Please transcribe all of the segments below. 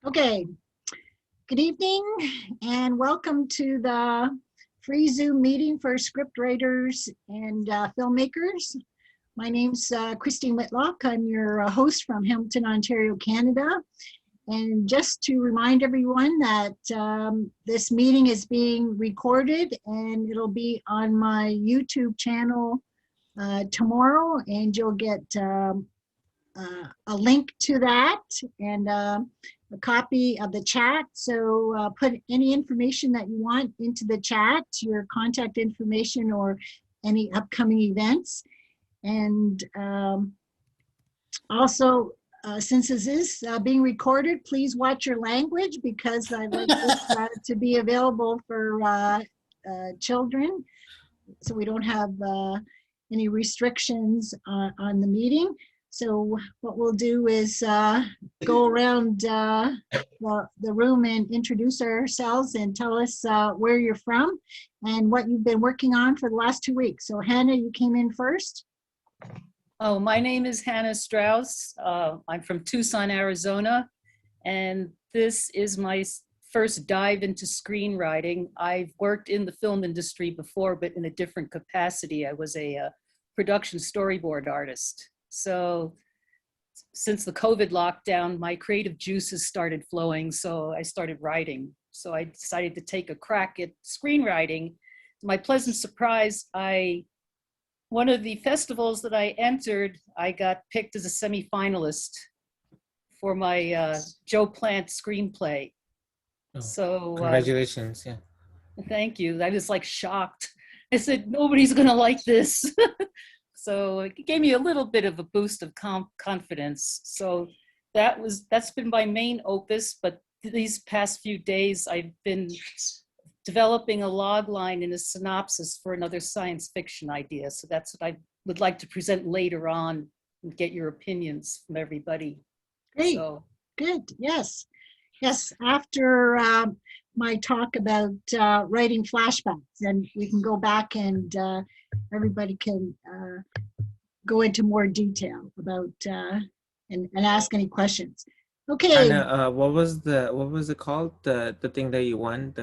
Okay, good evening and welcome to the free Zoom meeting for scriptwriters and filmmakers. My name's Christine Whitlock. I'm your host from Hamilton, Ontario, Canada. And just to remind everyone that this meeting is being recorded and it'll be on my YouTube channel tomorrow, and you'll get a link to that and a copy of the chat. So put any information that you want into the chat, your contact information or any upcoming events. And also, since this is being recorded, please watch your language, because I'd like this to be available for children, so we don't have any restrictions on the meeting. So what we'll do is go around the room and introduce ourselves and tell us where you're from and what you've been working on for the last 2 weeks. So Hannah, you came in first. Oh, my name is Hannah Strauss. I'm from Tucson, Arizona, and this is my first dive into screenwriting. I've worked in the film industry before, but in a different capacity. I was a production storyboard artist. So since the COVID lockdown, my creative juices started flowing, so I started writing. So I decided to take a crack at screenwriting. To my pleasant surprise, one of the festivals that I entered, I got picked as a semi-finalist for my Joe Plant screenplay. Oh, so congratulations. Yeah. Thank you. I was like shocked. I said, nobody's gonna like this. So it gave me a little bit of a boost of confidence. So that's been my main opus, but these past few days I've been developing a log line and a synopsis for another science fiction idea. So that's what I would like to present later on and get your opinions from everybody. Great, so. Good, yes. Yes, after my talk about writing flashbacks, and we can go back and everybody can go into more detail about and ask any questions. Okay. Anna, what was it called? The thing that you won?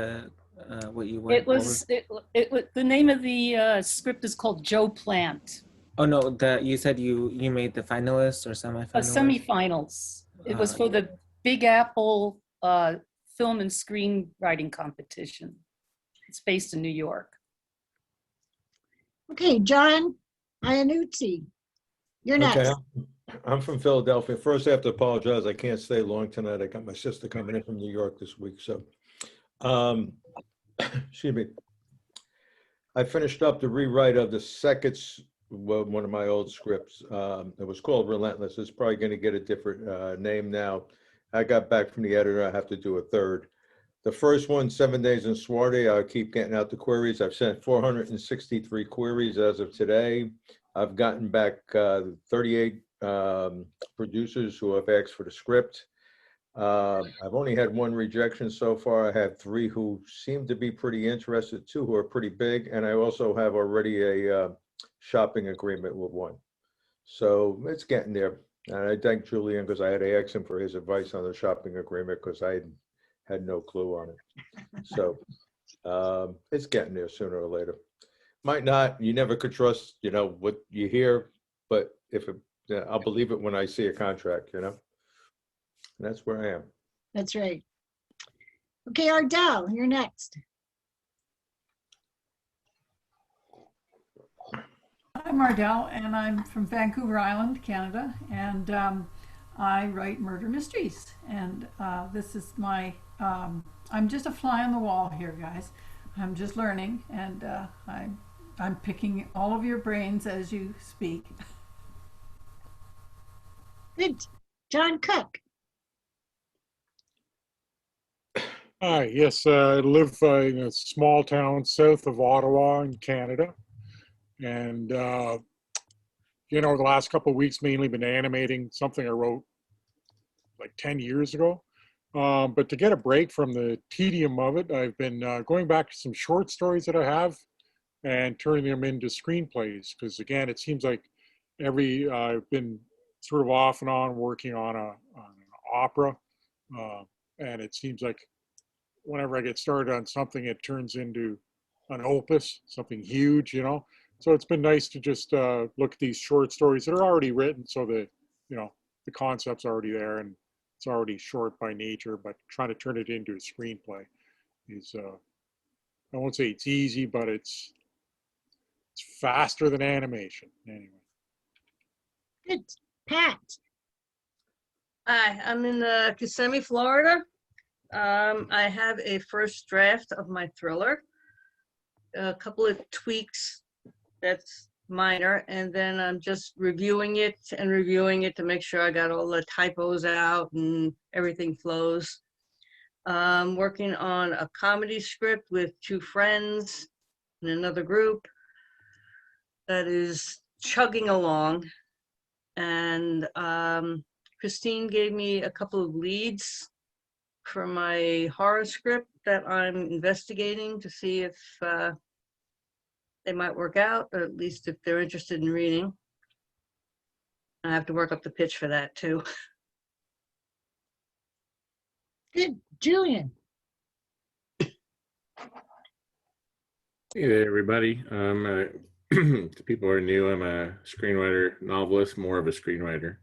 What you won? It was the name of the script is called Joe Plant. Oh no, you said you made the finalists or semi-finalists? Semi-finals. It was for the Big Apple film and screenwriting competition. It's based in New York. Okay, John Iannuzzi, you're next. Okay, I'm from Philadelphia. First, I have to apologize. I can't stay long tonight. I got my sister coming in from New York this week. So, excuse me. I finished up the rewrite of the second, one of my old scripts. It was called Relentless. It's probably going to get a different name now. I got back from the editor. I have to do a third. The first one, 7 Days in Swarty, I keep getting out the queries. I've sent 463 queries as of today. I've gotten back 38 producers who have asked for the script. I've only had one rejection so far. I had 3 who seem to be pretty interested, 2 who are pretty big, and I also have already a shopping agreement with 1. So it's getting there. And I thank Julian, because I had to ask him for his advice on the shopping agreement, because I had no clue on it. So it's getting there sooner or later. Might not, you never could trust, what you hear, but I'll believe it when I see a contract, And that's where I am. That's right. Okay, Ardell, you're next. I'm Ardell, and I'm from Vancouver Island, Canada, and I write murder mysteries. And this is my, I'm just a fly on the wall here, guys. I'm just learning, and I'm picking all of your brains as you speak. Good. John Cook. Hi, yes, I live in a small town south of Ottawa in Canada. And, the last couple of weeks mainly been animating something I wrote like 10 years ago. But to get a break from the tedium of it, I've been going back to some short stories that I have and turning them into screenplays. Because again, it seems like I've been sort of off and on working on an opera and it seems like whenever I get started on something, it turns into an opus, something huge, you know. So it's been nice to just look at these short stories that are already written, so that, you know, the concept's already there and it's already short by nature, but trying to turn it into a screenplay is, I won't say it's easy, but it's faster than animation anyway. Good. Pat. Hi, I'm in Kissimmee, Florida. I have a first draft of my thriller, a couple of tweaks that's minor, and then I'm just reviewing it to make sure I got all the typos out and everything flows. I'm working on a comedy script with two friends in another group that is chugging along. And Christine gave me a couple of leads for my horror script that I'm investigating to see if they might work out, or at least if they're interested in reading. I have to work up the pitch for that too. Good. Julian. Hey there, everybody. To people who are new, I'm a screenwriter, novelist, more of a screenwriter.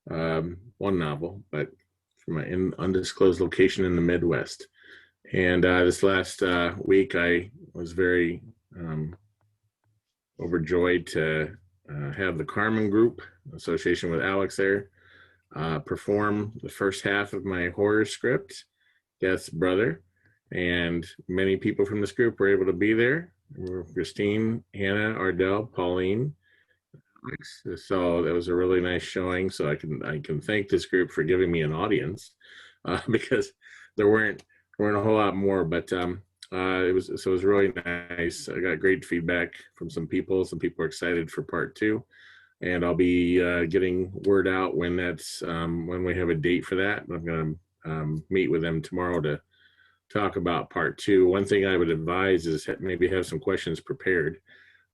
One novel, but from an undisclosed location in the Midwest. And this last week, I was very overjoyed to have the Carmen Group, association with Alex there, perform the first half of my horror script, Death's Brother. And many people from this group were able to be there. Christine, Hannah, Ardell, Pauline. So that was a really nice showing. So I can thank this group for giving me an audience because there weren't a whole lot more. But it was really nice. I got great feedback from some people. Some people are excited for part 2, and I'll be getting word out when that's when we have a date for that. I'm going to meet with them tomorrow to talk about part 2. One thing I would advise is maybe have some questions prepared.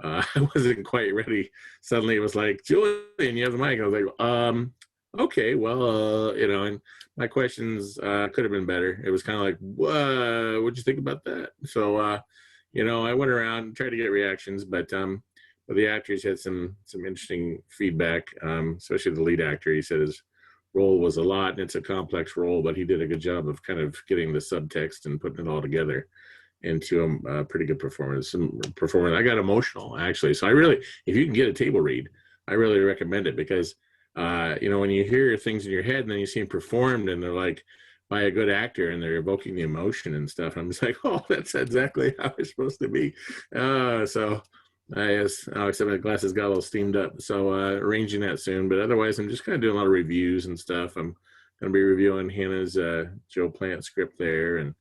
I wasn't quite ready. Suddenly it was like, Julian, you have the mic. I was like, okay, well, you know, and my questions could have been better. It was kind of like, what'd you think about that? So, you know, I went around and tried to get reactions, but the actors had some interesting feedback, especially the lead actor. He said his role was a lot, and it's a complex role, but he did a good job of kind of getting the subtext and putting it all together into a pretty good performance. I got emotional, actually. So I really, if you can get a table read, I really recommend it, because you know, when you hear things in your head and then you see them performed and they're like by a good actor and they're evoking the emotion and stuff, I'm just like, oh, that's exactly how it's supposed to be. So as Alex said, my glasses got a little steamed up. So arranging that soon, but otherwise I'm just kind of doing a lot of reviews and stuff. I'm going to be reviewing Hannah's Joe Plant script there, and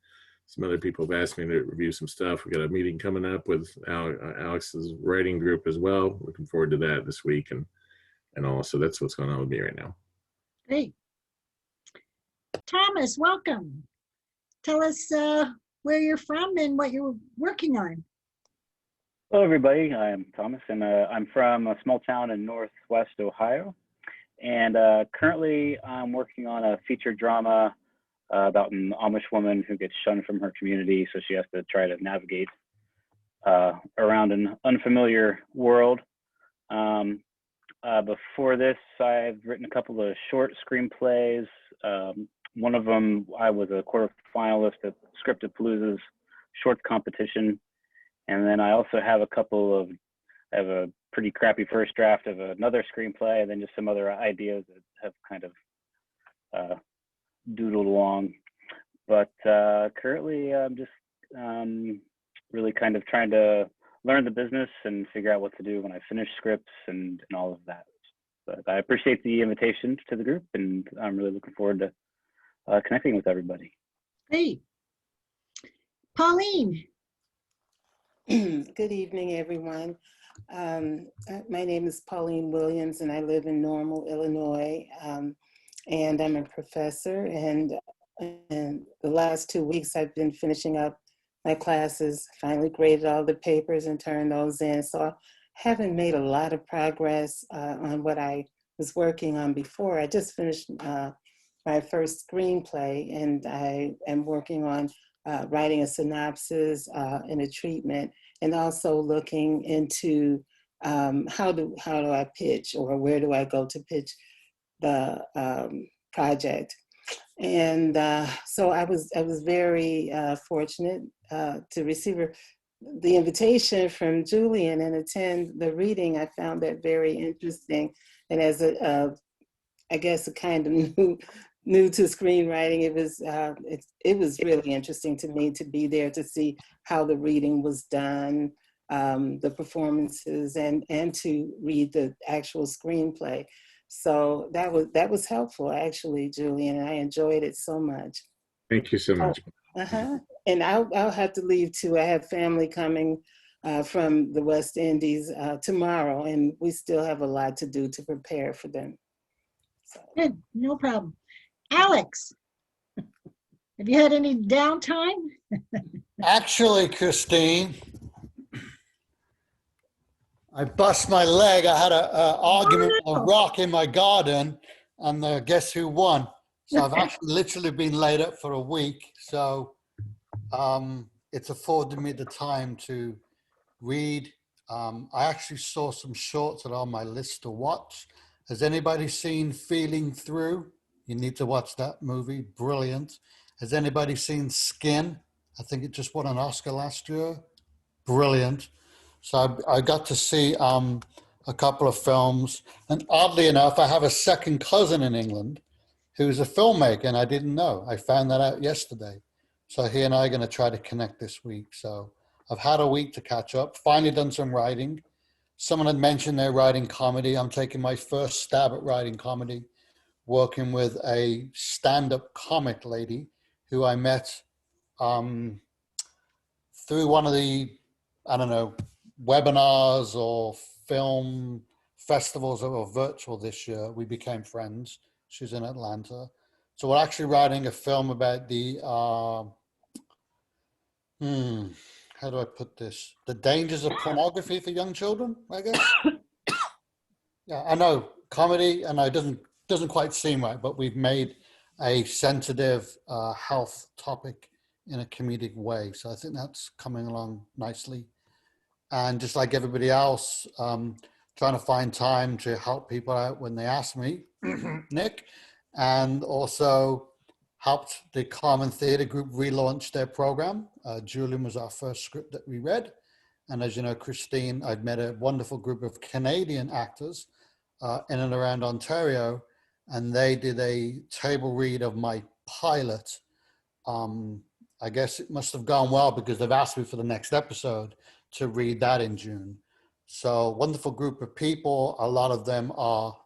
some other people have asked me to review some stuff. We got a meeting coming up with Alex's writing group as well. Looking forward to that this week, and all. So that's what's going on with me right now. Great. Thomas, welcome. Tell us where you're from and what you're working on. Hello, everybody. I'm Thomas, and I'm from a small town in Northwest Ohio. And currently, I'm working on a feature drama about an Amish woman who gets shunned from her community, so she has to try to navigate around an unfamiliar world. Before this, I've written a couple of short screenplays. One of them, I was a quarter finalist at Scriptwriters short competition. And then I also have I have a pretty crappy first draft of another screenplay, and then just some other ideas that have kind of doodled along. But currently I'm just really kind of trying to learn the business and figure out what to do when I finish scripts and all of that. But I appreciate the invitation to the group, and I'm really looking forward to connecting with everybody. Great. Pauline. Good evening, everyone. My name is Pauline Williams, and I live in Normal, Illinois. And I'm a professor, and the last 2 weeks I've been finishing up my classes, finally graded all the papers and turned those in. So I haven't made a lot of progress on what I was working on before. I just finished my first screenplay, and I am working on writing a synopsis and a treatment, and also looking into how do I pitch, or where do I go to pitch the project. And so I was very fortunate to receive the invitation from Julian and attend the reading. I found that very interesting, and as I guess a kind of new to screenwriting, it was really interesting to me to be there to see how the reading was done, the performances, and to read the actual screenplay. So that was helpful, actually, Julian, and I enjoyed it so much. Thank you so much. And I'll have to leave too. I have family coming from the West Indies tomorrow, and we still have a lot to do to prepare for them. So. Good, no problem. Alex, have you had any downtime? Actually, Christine, I bust my leg. I had an argument with a rock in my garden, and guess who won? So I've actually literally been laid up for a week. So it's afforded me the time to read. I actually saw some shorts that are on my list to watch. Has anybody seen Feeling Through? You need to watch that movie. Brilliant. Has anybody seen Skin? I think it just won an Oscar last year. Brilliant. So I got to see a couple of films. And oddly enough, I have a second cousin in England who's a filmmaker, and I didn't know. I found that out yesterday. So he and I are going to try to connect this week. So I've had a week to catch up. Finally done some writing. Someone had mentioned they're writing comedy. I'm taking my first stab at writing comedy, working with a stand-up comic lady who I met through one of the, I don't know, webinars or film festivals that were virtual this year. We became friends. She's in Atlanta. So we're actually writing a film about the, how do I put this? The dangers of pornography for young children, I guess. Yeah, I know, comedy, and it doesn't quite seem right, but we've made a sensitive health topic in a comedic way. So I think that's coming along nicely. And just like everybody else, trying to find time to help people out when they ask me, Nick, and also helped the Carmen Theatre Group relaunch their program. Julian was our first script that we read. And as you know, Christine, I'd met a wonderful group of Canadian actors in and around Ontario, and they did a table read of my pilot. I guess it must have gone well because they've asked me for the next episode to read that in June. So wonderful group of people. A lot of them are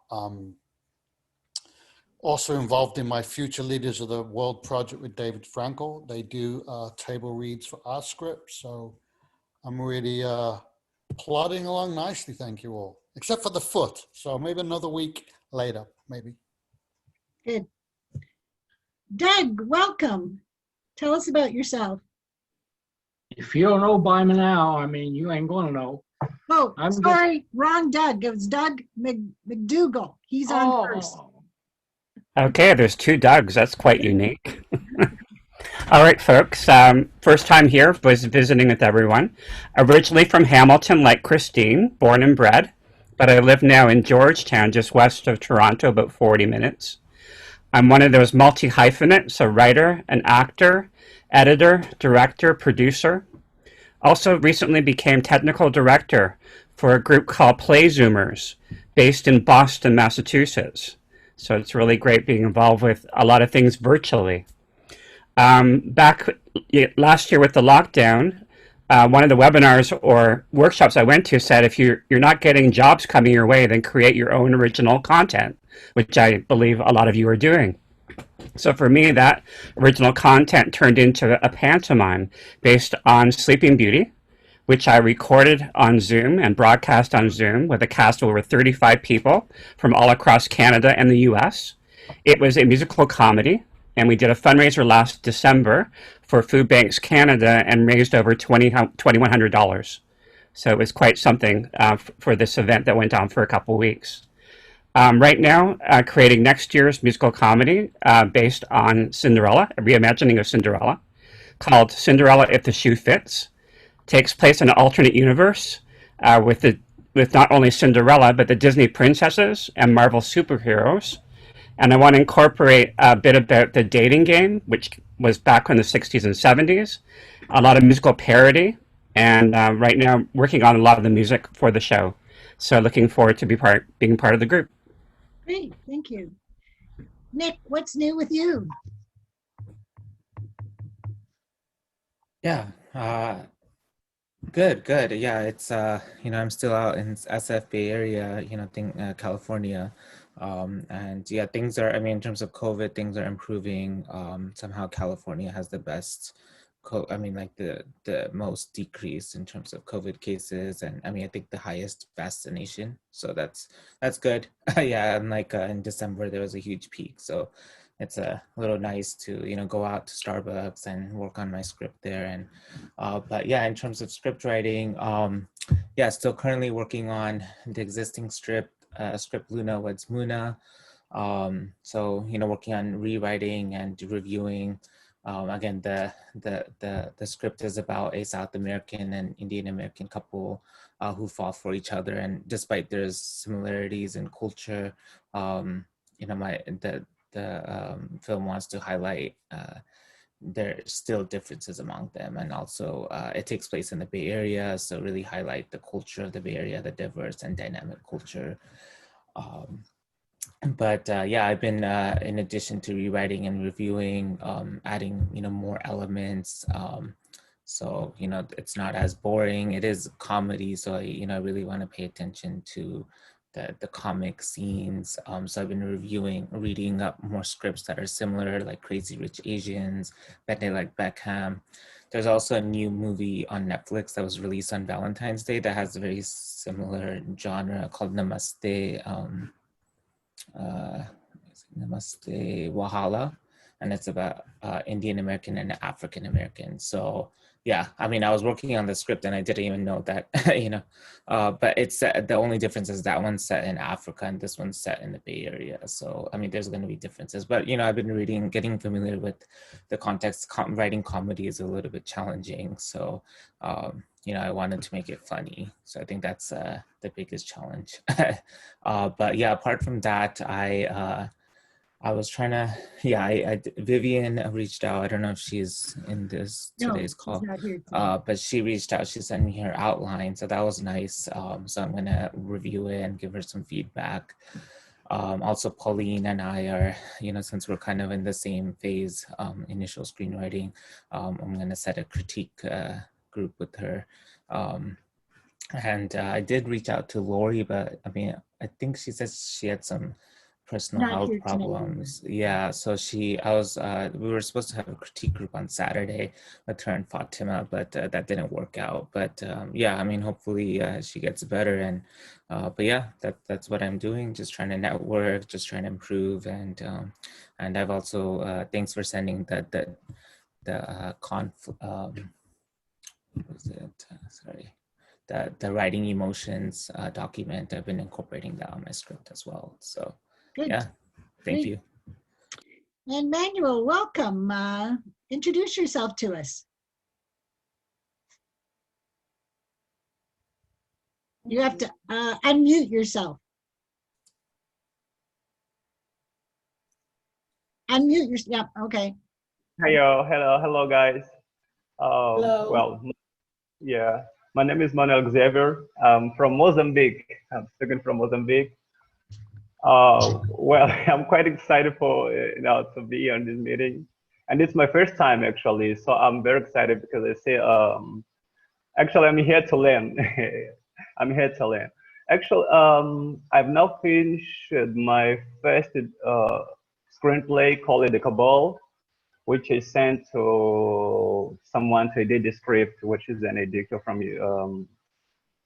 also involved in my Future Leaders of the World project with David Frankel. They do table reads for our script. So I'm really plodding along nicely, thank you all. Except for the foot. So maybe another week later, maybe. Good. Doug, welcome. Tell us about yourself. If you don't know by me now, I mean, you ain't gonna know. Oh, sorry, wrong Doug. It was Doug McDougall. He's on first. Okay, there's two Dougs. That's quite unique. All right, folks. First time here, was visiting with everyone. Originally from Hamilton, like Christine, born and bred, but I live now in Georgetown, just west of Toronto, about 40 minutes. I'm one of those multi-hyphenates, a writer, an actor, editor, director, producer. Also recently became technical director for a group called Play Zoomers, based in Boston, Massachusetts. So it's really great being involved with a lot of things virtually. Back last year with the lockdown, one of the webinars or workshops I went to said if you're not getting jobs coming your way, then create your own original content, which I believe a lot of you are doing. So for me, that original content turned into a pantomime based on Sleeping Beauty, which I recorded on Zoom and broadcast on Zoom with a cast of over 35 people from all across Canada and the US. It was a musical comedy, and we did a fundraiser last December for Food Banks Canada and raised over $2,100. So it was quite something for this event that went on for a couple of weeks. Right now, creating next year's musical comedy based on Cinderella, a reimagining of Cinderella, called Cinderella If the Shoe Fits. Takes place in an alternate universe with not only Cinderella but the Disney princesses and Marvel superheroes. And I want to incorporate a bit about the dating game, which was back in the 60s and 70s, a lot of musical parody, and right now working on a lot of the music for the show. So looking forward to being part of the group. Great, thank you. Nick, what's new with you? Yeah. Good, good. Yeah, it's I'm still out in SF Bay Area, California. And yeah, things are, I mean, in terms of COVID, things are improving. Somehow California has the best like the most decrease in terms of COVID cases, and I mean, I think the highest vaccination. So that's good. Yeah, and like in December there was a huge peak. So it's a little nice to go out to Starbucks and work on my script there. And but yeah, in terms of script writing, yeah, still currently working on the existing script Luna Weds Muna. So working on rewriting and reviewing. Again, the script is about a South American and Indian American couple who fall for each other, and despite there's similarities in culture, the film wants to highlight there's still differences among them, and also it takes place in the Bay Area, so really highlight the culture of the Bay Area, the diverse and dynamic culture. But yeah, I've been in addition to rewriting and reviewing, adding more elements. So it's not as boring. It is comedy, so I really want to pay attention to the comic scenes. So I've been reading up more scripts that are similar, like Crazy Rich Asians, Bet They Like Beckham. There's also a new movie on Netflix that was released on Valentine's Day that has a very similar genre called Namaste. Namaste Wahala, and it's about Indian American and African American. So yeah, I mean, I was working on the script and I didn't even know that, but it's the only difference is that one's set in Africa and this one's set in the Bay Area. So I mean, there's going to be differences, but I've been getting familiar with the context. Writing comedy is a little bit challenging, so I wanted to make it funny. So I think that's the biggest challenge. But yeah, apart from that, I was trying to, Vivian reached out. I don't know if she's in today's call, but she reached out. She sent me her outline, so that was nice. So I'm gonna review it and give her some feedback. Also, Pauline and I are, since we're kind of in the same phase, initial screenwriting, I'm gonna set a critique group with her. And I did reach out to Lori, but I mean, I think she says she had some personal health problems. Yeah, so we were supposed to have a critique group on Saturday with her and Fatima, but that didn't work out. But yeah, I mean, hopefully she gets better. And but yeah, that's what I'm doing. Just trying to network, just trying to improve. And I've also thanks for sending the writing emotions document. I've been incorporating that on my script as well. So Good. yeah, thank you. And Manuel, welcome. Introduce yourself to us. You have to unmute yourself. Unmute yourself. Yeah, okay. Hello, guys. Hello. Well, yeah, my name is Manuel Xavier. I'm from Mozambique. I'm speaking from Mozambique. Well, I'm quite excited for to be on this meeting, and it's my first time actually. So I'm very excited because I say actually I'm here to learn. I'm here to learn. Actually, I've now finished my first screenplay called The Cabal, which I sent to someone to edit the script, which is an editor from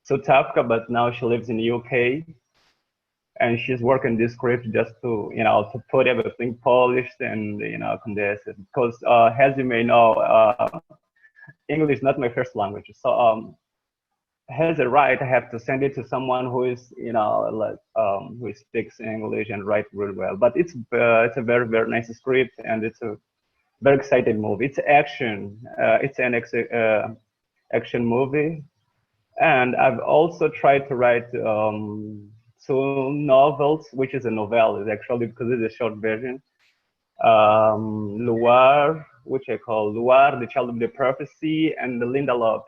South Africa, but now she lives in the UK. And she's working this script just to, to put everything polished and, condensed. Because as you may know, English is not my first language. So has a right, I have to send it to someone who is, you know, like who speaks English and write really well. But it's a very, very nice script, and it's a very exciting movie. It's action. It's an action movie, and I've also tried to write 2 novels, which is a novella actually, because it's a short version. Loire, which I call Loire, the Child of the Prophecy, and the Linda Loves.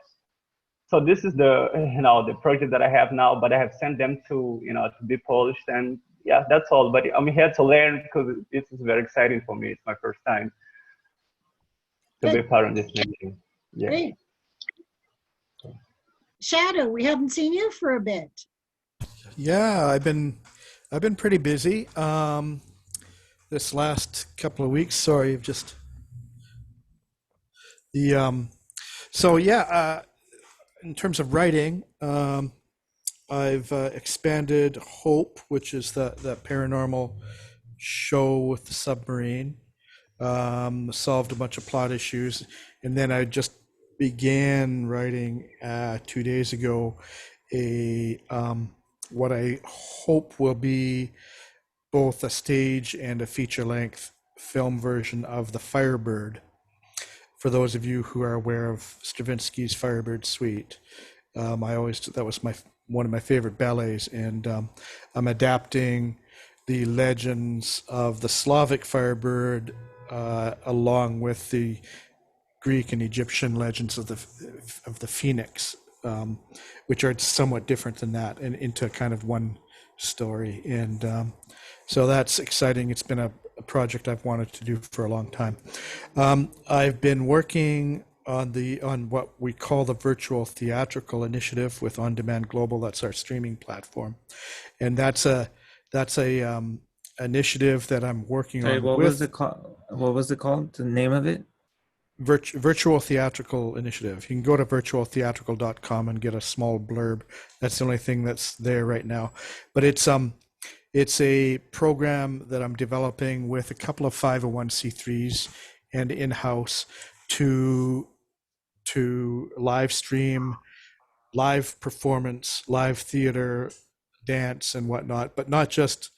So this is the, you know, the project that I have now, but I have sent them to, you know, to be polished, and yeah, that's all. But I'm here to learn because this is very exciting for me. It's my first time to be part of this meeting. Yeah. Great. Shadow, we haven't seen you for a bit. Yeah, I've been pretty busy this last couple of weeks. Sorry, just the so yeah, in terms of writing, I've expanded Hope, which is that paranormal show with the submarine. Solved a bunch of plot issues, and then I just began writing 2 days ago a what I hope will be both a stage and a feature-length film version of The Firebird. For those of you who are aware of Stravinsky's Firebird Suite, that was one of my favorite ballets, and I'm adapting the legends of the Slavic Firebird along with the Greek and Egyptian legends of the phoenix, which are somewhat different than that, and into kind of one story. And so that's exciting. It's been a project I've wanted to do for a long time. I've been working on what we call the Virtual Theatrical Initiative with On Demand Global. That's our streaming platform, and that's a initiative that I'm working on. What was it called? The name of it? Virtual Theatrical Initiative. You can go to virtualtheatrical.com and get a small blurb. That's the only thing that's there right now. But it's a program that I'm developing with a couple of 501c3s and in-house to live stream, live performance, live theater, dance and whatnot, but not just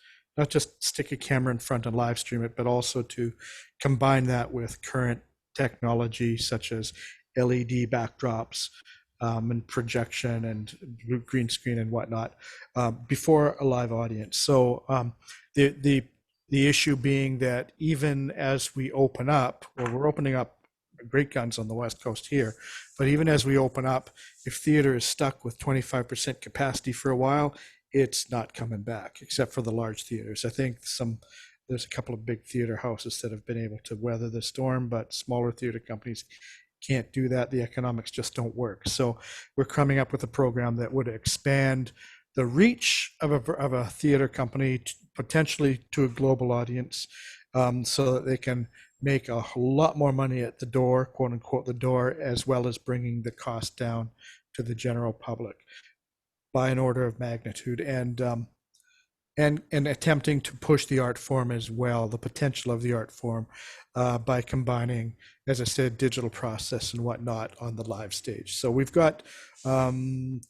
stick a camera in front and live stream it, but also to combine that with current technology such as LED backdrops and projection and green screen and whatnot before a live audience. So the issue being that even as we open up, well, we're opening up great guns on the West Coast here, but even as we open up, if theater is stuck with 25% capacity for a while, it's not coming back, except for the large theaters. I think there's a couple of big theater houses that have been able to weather the storm, but smaller theater companies can't do that. The economics just don't work. So we're coming up with a program that would expand the reach of a theater company potentially to a global audience, so that they can make a lot more money at the door, quote unquote, the door, as well as bringing the cost down to the general public by an order of magnitude, and attempting to push the art form as well, the potential of the art form, by combining, as I said, digital process and whatnot on the live stage. So we've got 2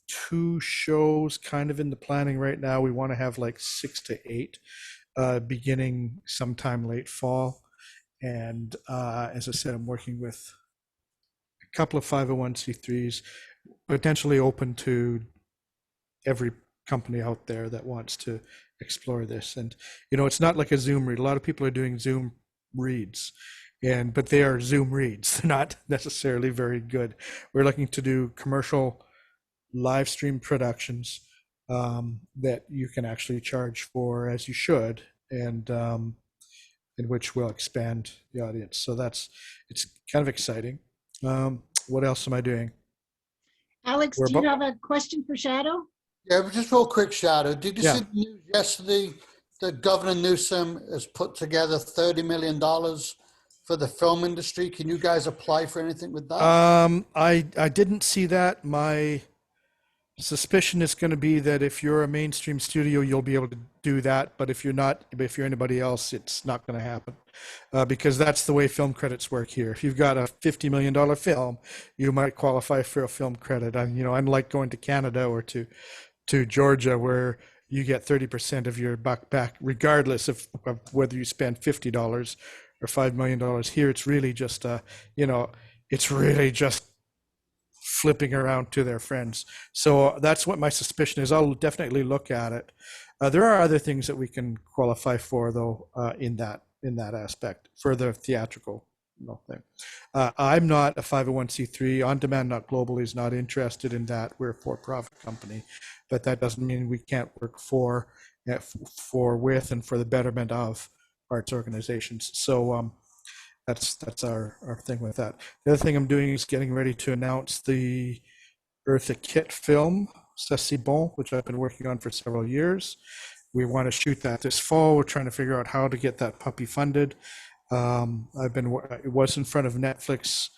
shows kind of in the planning right now. We want to have like 6 to 8 beginning sometime late fall. And as I said, I'm working with a couple of 501c3s, potentially open to every company out there that wants to explore this. And it's not like a Zoom read. A lot of people are doing Zoom reads, but they are Zoom reads. They're not necessarily very good. We're looking to do commercial live stream productions that you can actually charge for, as you should, and in which will expand the audience. So it's kind of exciting. What else am I doing? Alex, do you have a question for Shadow? Yeah, just real quick, Shadow. Did you Yeah. see the news yesterday that Governor Newsom has put together $30 million for the film industry? Can you guys apply for anything with that? I didn't see that. suspicion is going to be that if you're a mainstream studio, you'll be able to do that. But if you're not, if you're anybody else, it's not going to happen, because that's the way film credits work here. If you've got a $50 million film, you might qualify for a film credit. And, you know, unlike going to Canada or to Georgia, where you get 30% of your buck back, regardless of whether you spend $50 or $5 million. Here, it's really just, you know, it's really just flipping around to their friends. So that's what my suspicion is. I'll definitely look at it. There are other things that we can qualify for, though, in that aspect for the theatrical thing. I'm not a 501c3. On Demand Not Global is not interested in that. We're a for-profit company, but that doesn't mean we can't work with and for the betterment of arts organizations. So that's our thing with that. The other thing I'm doing is getting ready to announce the Eartha Kitt film, C'est Bon, which I've been working on for several years. We want to shoot that this fall. We're trying to figure out how to get that puppy funded. It was in front of Netflix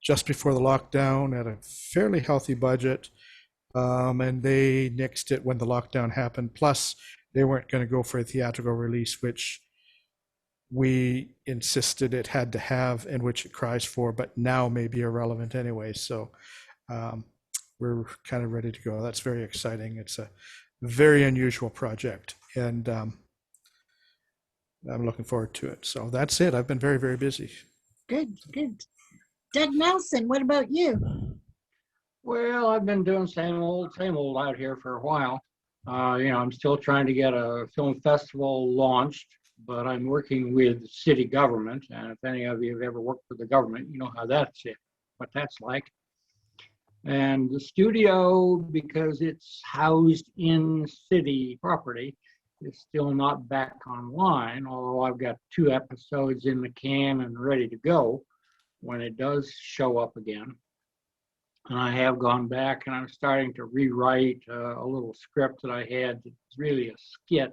just before the lockdown at a fairly healthy budget, and they nixed it when the lockdown happened. Plus, they weren't going to go for a theatrical release, which we insisted it had to have, and which it cries for, but now may be irrelevant anyway. So we're kind of ready to go. That's very exciting. It's a very unusual project, and I'm looking forward to it. So that's it. I've been very, very busy. Good. Doug Nelson, what about you? Well, I've been doing same old out here for a while. You know, I'm still trying to get a film festival launched, but I'm working with city government. And if any of you have ever worked for the government, you know how what that's like. And the studio, because it's housed in city property, is still not back online, although I've got 2 episodes in the can and ready to go when it does show up again. And I have gone back and I'm starting to rewrite a little script that I had that's really a skit.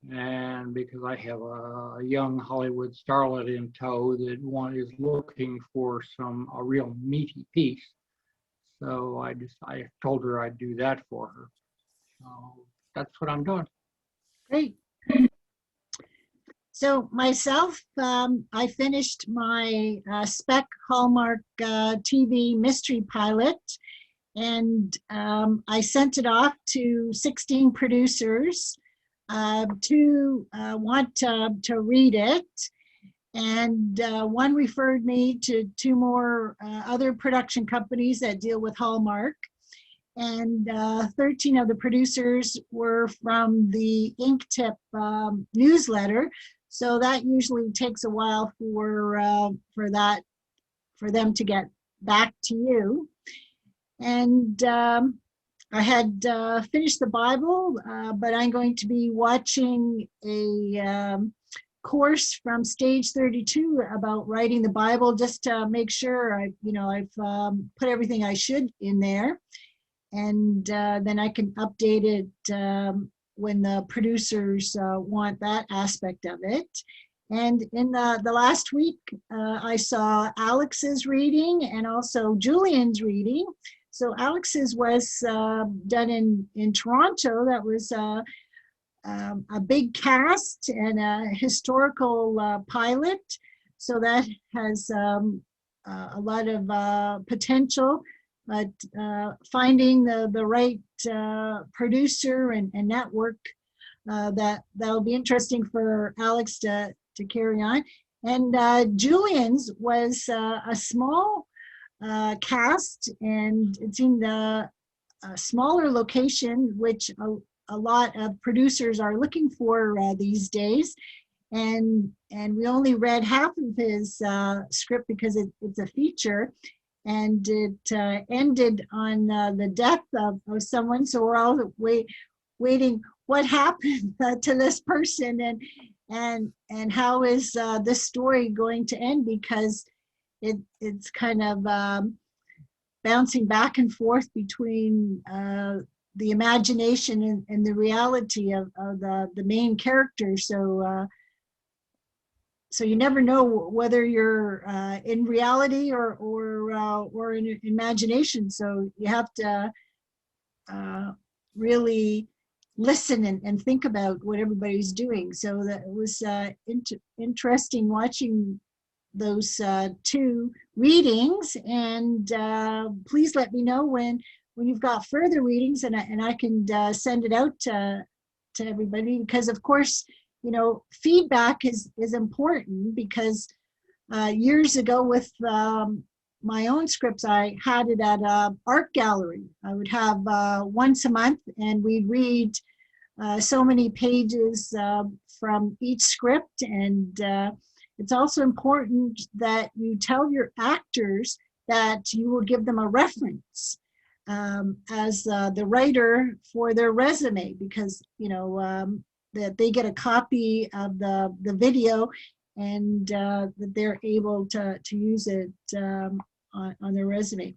And because I have a young Hollywood starlet in tow that is looking for a real meaty piece. So I told her I'd do that for her. So that's what I'm doing. Great. So myself, I finished my spec Hallmark TV mystery pilot, and I sent it off to 16 producers to want to read it. And one referred me to 2 more other production companies that deal with Hallmark. And 13 of the producers were from the Ink Tip newsletter. So that usually takes a while for them to get back to you. And I had finished the Bible, but I'm going to be watching a course from Stage 32 about writing the Bible, just to make sure I've put everything I should in there. And then I can update it when the producers want that aspect of it. And in the last week, I saw Alex's reading and also Julian's reading. So Alex's was done in Toronto. That was a big cast and a historical pilot. So that has a lot of potential. But finding the right producer and network, that'll be interesting for Alex to carry on. And Julian's was a small cast, and it's in the smaller location, which a lot of producers are looking for these days. And we only read half of his script because it's a feature. And it ended on the death of someone. So we're all waiting what happened to this person, and how is this story going to end, because it's kind of bouncing back and forth between the imagination and the reality of the main character. So you never know whether you're in reality or in imagination. So you have to really listen and think about what everybody's doing. So that it was interesting watching those two readings, and please let me know when you've got further readings, and I can send it out to everybody, because of course, you know, feedback is important, because years ago with my own scripts, I had it at an art gallery. I would have once a month, and we'd read so many pages from each script. And it's also important that you tell your actors that you will give them a reference as the writer for their resume, because, you know, that they get a copy of the video, and that they're able to use it on their resume.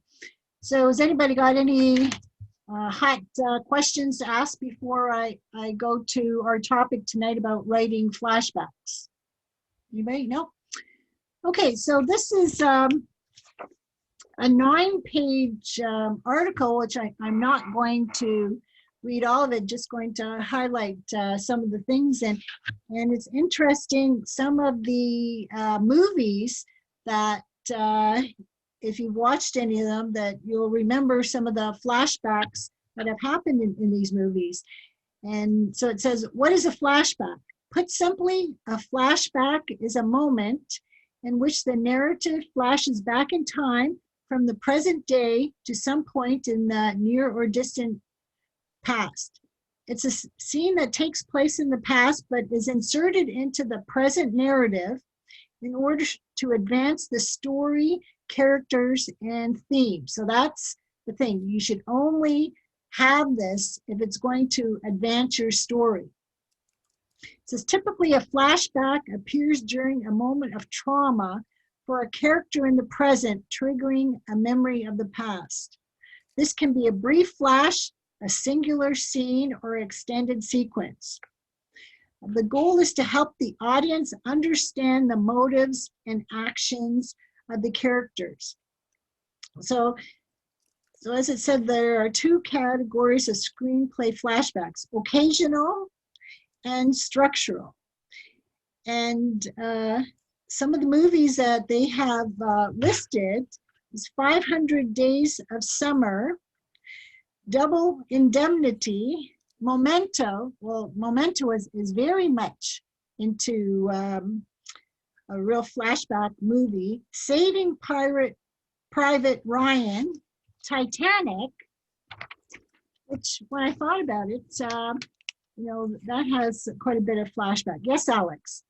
So has anybody got any hot questions to ask before I go to our topic tonight about writing flashbacks? Anybody? No? Okay, so this is a 9-page article, which I'm not going to read all of it, just going to highlight some of the things. And it's interesting, some of the movies that, if you've watched any of them, that you'll remember some of the flashbacks that have happened in these movies. And so it says, what is a flashback? Put simply, a flashback is a moment in which the narrative flashes back in time from the present day to some point in the near or distant past. It's a scene that takes place in the past but is inserted into the present narrative in order to advance the story, characters, and themes. So that's the thing. You should only have this if it's going to advance your story. It says, typically a flashback appears during a moment of trauma for a character in the present, triggering a memory of the past. This can be a brief flash, a singular scene, or extended sequence. The goal is to help the audience understand the motives and actions of the characters. So as it said, there are two categories of screenplay flashbacks: occasional and structural. And some of the movies that they have listed is 500 Days of Summer, Double Indemnity, Memento. Well, Memento is very much into a real flashback movie. Saving Private Ryan, Titanic, which when I thought about it, you know, that has quite a bit of flashback. Yes, Alex?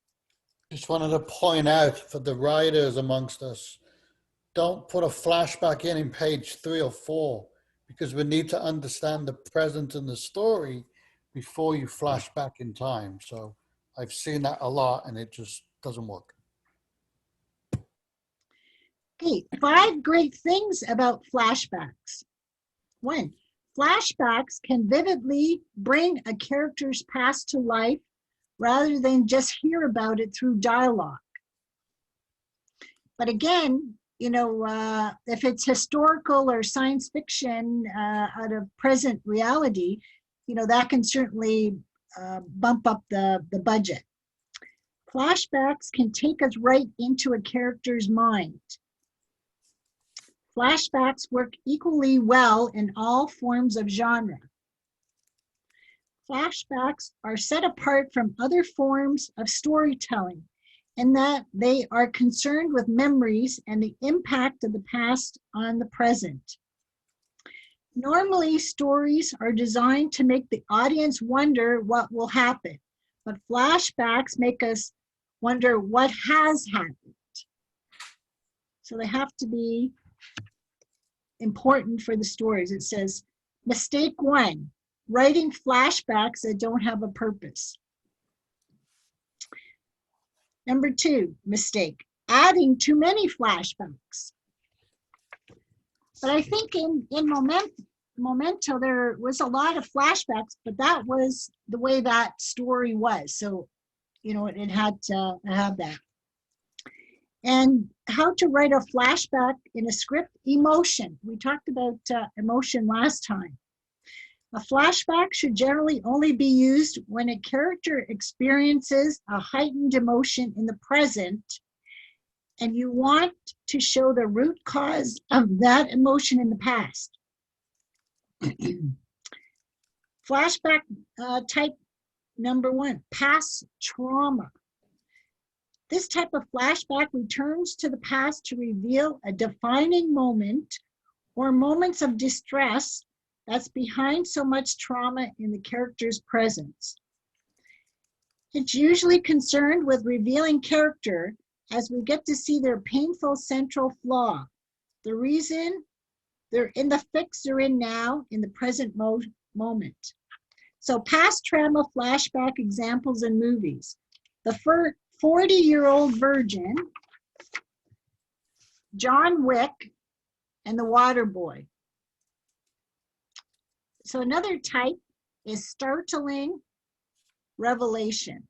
Just wanted to point out for the writers amongst us, don't put a flashback in page 3 or 4, because we need to understand the present and the story before you flash back in time. So I've seen that a lot, and it just doesn't work. Okay, 5 great things about flashbacks. 1, flashbacks can vividly bring a character's past to life rather than just hear about it through dialogue. But again, you know, if it's historical or science fiction out of present reality, you know, that can certainly bump up the budget. Flashbacks can take us right into a character's mind. Flashbacks work equally well in all forms of genre. Flashbacks are set apart from other forms of storytelling in that they are concerned with memories and the impact of the past on the present. Normally, stories are designed to make the audience wonder what will happen, but flashbacks make us wonder what has happened. So they have to be important for the stories. It says, mistake 1, writing flashbacks that don't have a purpose. Number 2, mistake, adding too many flashbacks. But I think in Memento, there was a lot of flashbacks, but that was the way that story was. So, you know, it had to have that. And how to write a flashback in a script, emotion. We talked about emotion last time. A flashback should generally only be used when a character experiences a heightened emotion in the present and you want to show the root cause of that emotion in the past. Flashback type number 1, past trauma. This type of flashback returns to the past to reveal a defining moment or moments of distress that's behind so much trauma in the character's presence. It's usually concerned with revealing character as we get to see their painful central flaw, the reason they're in the fix they're in now in the present moment. So past trauma flashback examples in movies. The 40-year-old virgin, John Wick, and The Waterboy. So another type is startling revelation.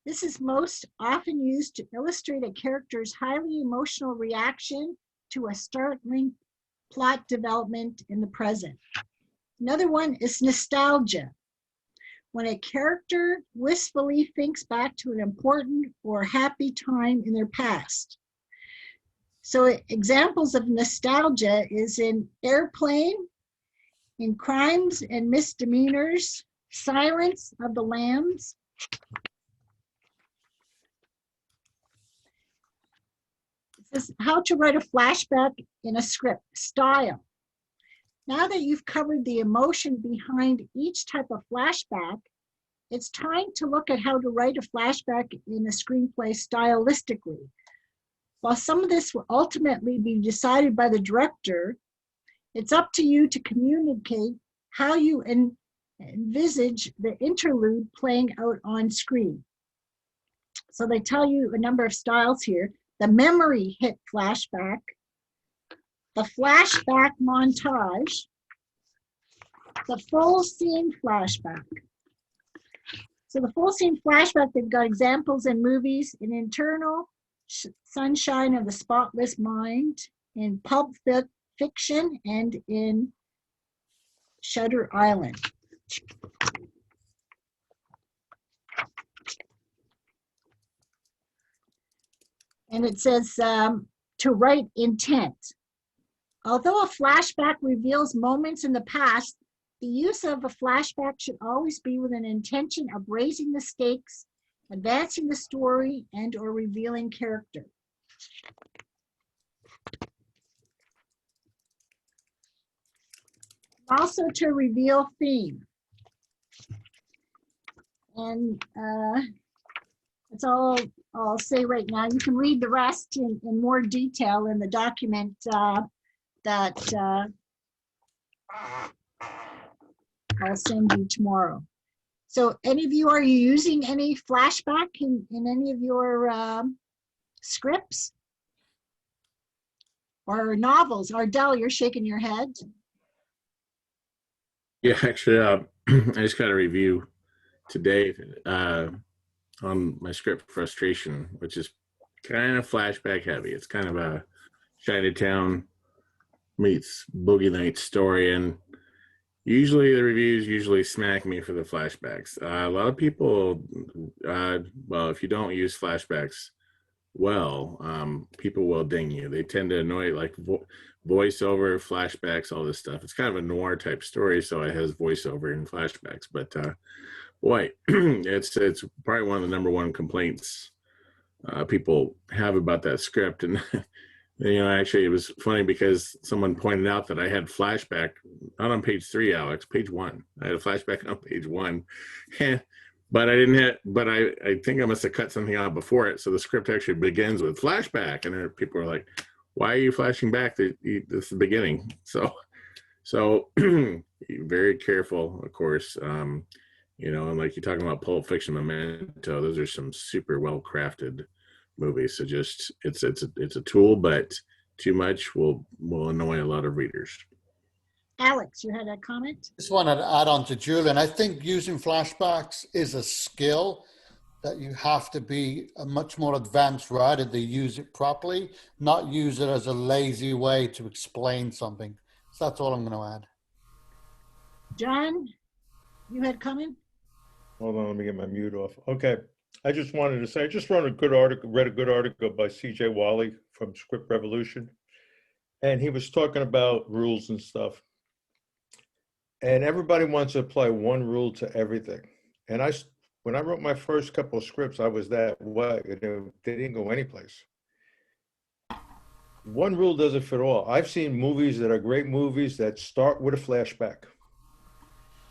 This is most often used to illustrate a character's highly emotional reaction to a startling plot development in the present. Another one is nostalgia, when a character wistfully thinks back to an important or happy time in their past. So examples of nostalgia is in Airplane, in Crimes and Misdemeanors, Silence of the Lambs. It says how to write a flashback in a script. Style. Now that you've covered the emotion behind each type of flashback, it's time to look at how to write a flashback in a screenplay stylistically. While some of this will ultimately be decided by the director, it's up to you to communicate how you envisage the interlude playing out on screen. So they tell you a number of styles here. The memory hit flashback, the flashback montage, the full scene flashback. So the full scene flashback, they've got examples in movies, in Internal Sunshine of the Spotless Mind, in Pulp Fiction, and in Shutter Island. And it says to write intent. Although a flashback reveals moments in the past, the use of a flashback should always be with an intention of raising the stakes, advancing the story, and or revealing character. Also to reveal theme. And that's all I'll say right now. You can read the rest in more detail in the document that I'll send you tomorrow. So any of you, are you using any flashback in any of your scripts or novels? Ardell, you're shaking your head. Yeah, actually, I just got a review today on my script Frustration, which is kind of flashback heavy. It's kind of a Chinatown meets Boogie Nights story, and usually the reviews smack me for the flashbacks. A lot of people, well, if you don't use flashbacks well, people will ding you. They tend to annoy, like voiceover, flashbacks, all this stuff. It's kind of a noir type story, so it has voiceover and flashbacks. But boy, it's probably one of the #1 complaints people have about that script. And you know, actually, it was funny because someone pointed out that I had flashback not on page 3, Alex, page 1. I had a flashback on page 1. But I didn't have, but I think I must have cut something out before it. So the script actually begins with flashback, and people are like, "Why are you flashing back? This is the beginning." So very careful, of course. You know, and like you're talking about Pulp Fiction, Memento, those are some super well crafted movies. So just it's a tool, but too much will annoy a lot of readers. Alex, you had a comment? Just wanted to add on to Julian. I think using flashbacks is a skill that you have to be a much more advanced writer to use it properly, not use it as a lazy way to explain something. So that's all I'm going to add. John, you had comment? Hold on, let me get my mute off. Okay. I just wanted to say, I just read a good article by C.J. Wally from Script Revolution. And he was talking about rules and stuff. And everybody wants to apply one rule to everything. And when I wrote my first couple of scripts, I was that way. They didn't go anyplace. One rule doesn't fit all. I've seen movies that are great movies that start with a flashback.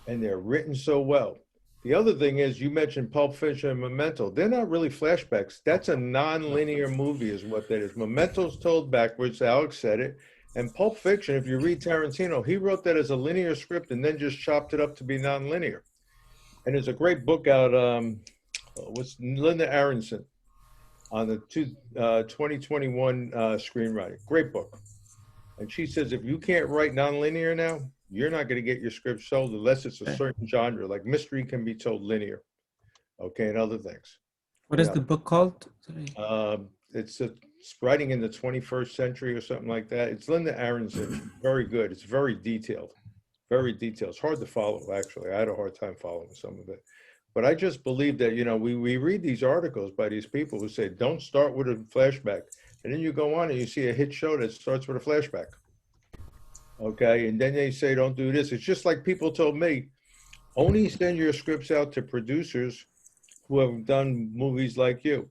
And they're written so well. The other thing is, you mentioned Pulp Fiction and Memento. They're not really flashbacks. That's a non-linear movie is what that is. Memento's told backwards. Alex said it. And Pulp Fiction, if you read Tarantino, he wrote that as a linear script and then just chopped it up to be non-linear. And there's a great book out, what's Linda Aronson on the 2021 screenwriting. Great book. And she says, if you can't write non-linear now, you're not going to get your script sold unless it's a certain genre, like mystery can be told linear, okay, and other things. What is the book called? It's writing in the 21st century or something like that. It's Linda Aronson. Very good. It's very detailed. Very detailed. It's hard to follow, actually. I had a hard time following some of it. But I just believe that, you know, we read these articles by these people who say, don't start with a flashback. And then you go on and you see a hit show that starts with a flashback. Okay, and then they say, don't do this. It's just like people told me, only send your scripts out to producers who have done movies like you.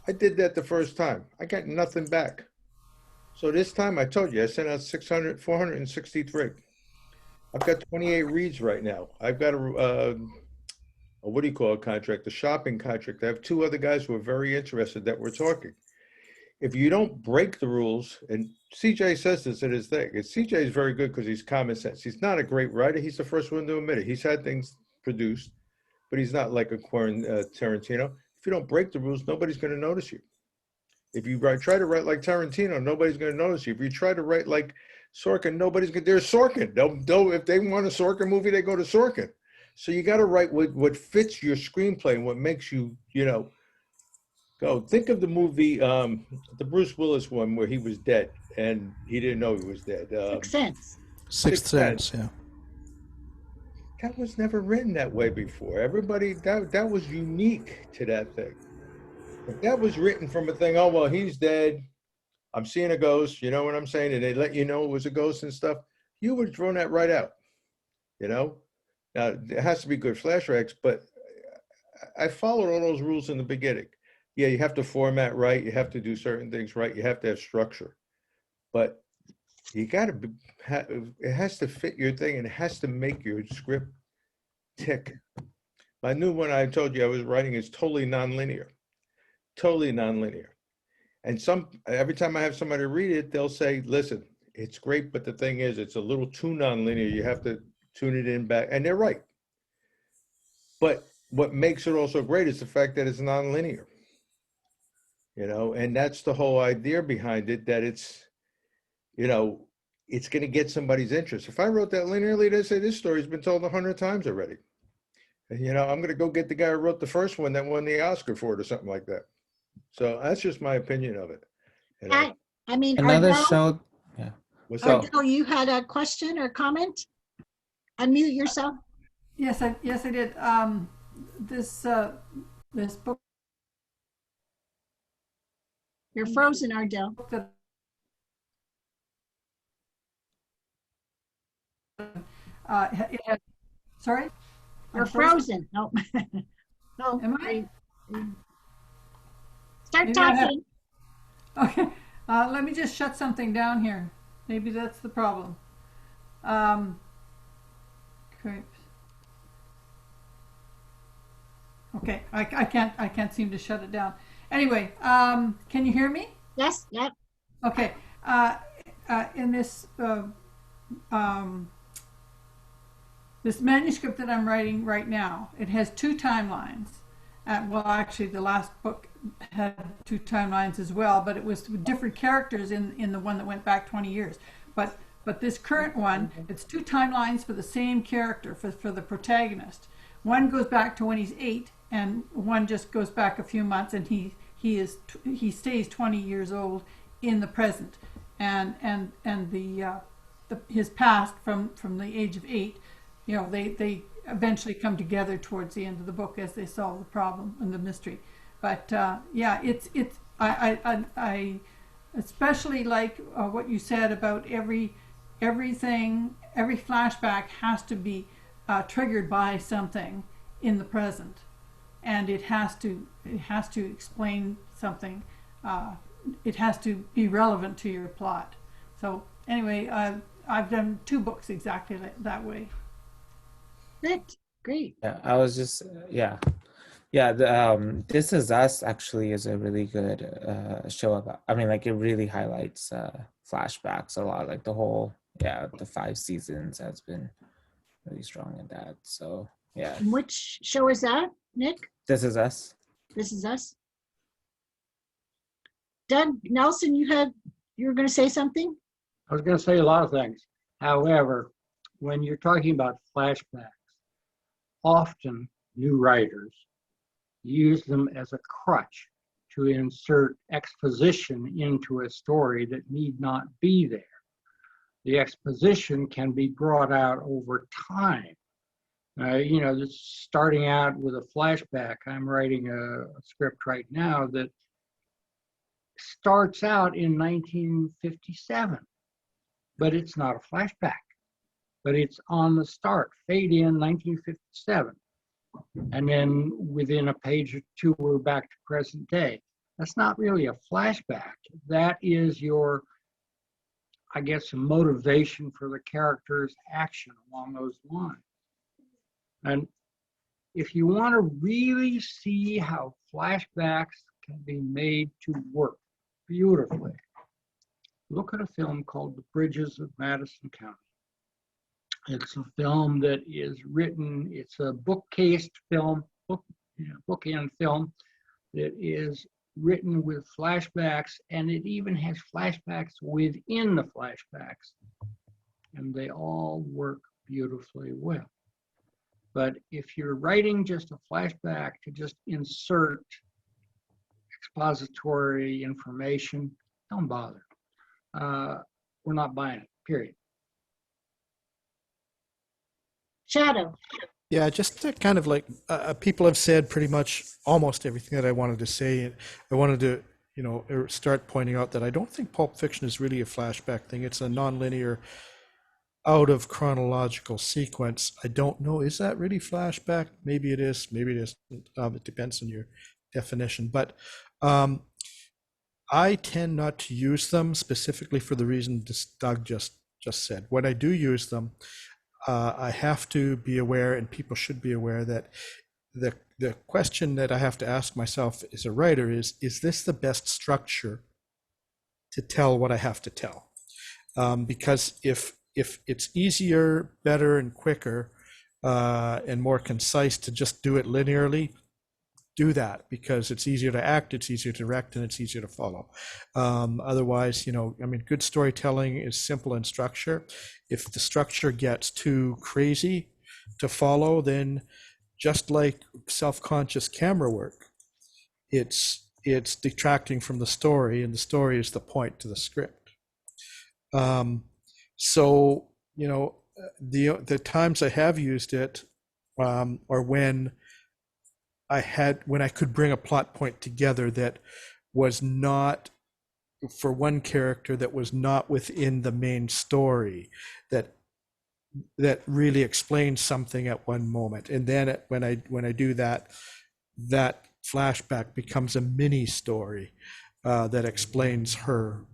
I did that the first time. I got nothing back. So this time I told you, I sent out 463. I've got 28 reads right now. I've got a what do you call a contract? A shopping contract. I have 2 other guys who are very interested that we're talking. If you don't break the rules, and CJ says this in his thing, and CJ is very good because he's common sense. He's not a great writer. He's the first one to admit it. He's had things produced, but he's not like a Tarantino. If you don't break the rules, nobody's going to notice you. If you try to write like Tarantino, nobody's going to notice you. If you try to write like Sorkin, nobody's going to. There's Sorkin. They'll, if they want a Sorkin movie, they go to Sorkin. So you got to write what fits your screenplay and what makes you, you know, go. Think of the movie, the Bruce Willis one where he was dead and he didn't know he was dead. Sixth Sense. Sixth Sense, yeah. That was never written that way before. Everybody, that was unique to that thing. If that was written from a thing, oh, well, he's dead. I'm seeing a ghost, you know what I'm saying? And they let you know it was a ghost and stuff. You would have thrown that right out, you know? Now, it has to be good flashbacks, but I followed all those rules in the beginning. Yeah, you have to format right. You have to do certain things right. You have to have structure. But you got to be, it has to fit your thing and it has to make your script tick. My new one I told you I was writing is totally nonlinear. Totally nonlinear. And every time I have somebody read it, they'll say, listen, it's great, but the thing is, it's a little too nonlinear. You have to tune it in back. And they're right. But what makes it also great is the fact that it's nonlinear. You know, and that's the whole idea behind it, that it's, you know, it's going to get somebody's interest. If I wrote that linearly, they'd say this story's been told 100 times already. And, you know, I'm going to go get the guy who wrote the first one that won the Oscar for it or something like that. So that's just my opinion of it. You know? I mean, Another Ardell, show. Yeah. What's up? Ardell, you had a question or comment? Unmute yourself. Yes, I did. This book. You're frozen, Ardell. Sorry? You're frozen. No. No. Am I? Start Maybe talking. Okay. Let me just shut something down here. Maybe that's the problem. Okay. I can't seem to shut it down. Anyway, can you hear me? Yes. Yep. Okay. In this this manuscript that I'm writing right now, it has 2 timelines. Well, actually, the last book had 2 timelines as well, but it was different characters in the one that went back 20 years. But this current one, it's 2 timelines for the same character, for the protagonist. One goes back to when he's 8, and one just goes back a few months, and he stays 20 years old in the present, and his past from the age of 8 you know, they eventually come together towards the end of the book as they solve the problem and the mystery. But yeah, I especially like what you said about every flashback has to be triggered by something in the present, and it has to explain something. It has to be relevant to your plot. So anyway, I've done 2 books exactly that way. Great. Yeah, I was just yeah. The This Is Us actually is a really good show about. I mean, like it really highlights flashbacks a lot. Like the 5 seasons has been really strong in that. So yeah, And which show is that, Nick? This Is Us. This Is Us. Doug Nelson, you were going to say something? I was going to say a lot of things. However, when you're talking about flashbacks, often new writers use them as a crutch to insert exposition into a story that need not be there. The exposition can be brought out over time. You know, just starting out with a flashback. I'm writing a script right now that starts out in 1957, but it's not a flashback, but it's on the start, fade in 1957. And then within a page or 2, we're back to present day. That's not really a flashback. That is your, I guess, motivation for the character's action along those lines. And if you want to really see how flashbacks can be made to work beautifully, look at a film called The Bridges of Madison County. It's a film that is written, it's a bookcased film, bookend film that is written with flashbacks, and it even has flashbacks within the flashbacks. And they all work beautifully well. But if you're writing just a flashback to just insert expository information, don't bother. We're not buying it, period. Shadow. Yeah, just to kind of like people have said pretty much almost everything that I wanted to say. I wanted to, start pointing out that I don't think Pulp Fiction is really a flashback thing. It's a nonlinear, out of chronological sequence. I don't know. Is that really flashback? Maybe it is. Maybe it isn't. It depends on your definition. But I tend not to use them specifically for the reason Doug just said. When I do use them, I have to be aware, and people should be aware, that the question that I have to ask myself as a writer is this the best structure to tell what I have to tell? Because if it's easier, better, and quicker, and more concise to just do it linearly, do that, because it's easier to act, it's easier to direct, and it's easier to follow. Otherwise, good storytelling is simple in structure. If the structure gets too crazy to follow, then just like self-conscious camera work, it's detracting from the story, and the story is the point to the script. So, the times I have used it are when I could bring a plot point together that was not, for one character, that was not within the main story, that really explains something at one moment, and then when I do that, that flashback becomes a mini story that explains her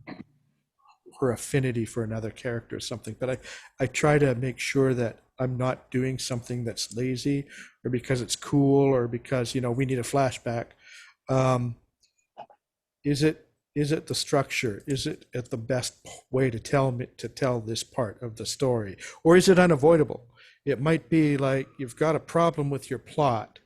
affinity for another character or something. But I try to make sure that I'm not doing something that's lazy, or because it's cool, or because we need a flashback. Is it the structure? Is it at the best way to tell this part of the story, or is it unavoidable? It might be like you've got a problem with your plot,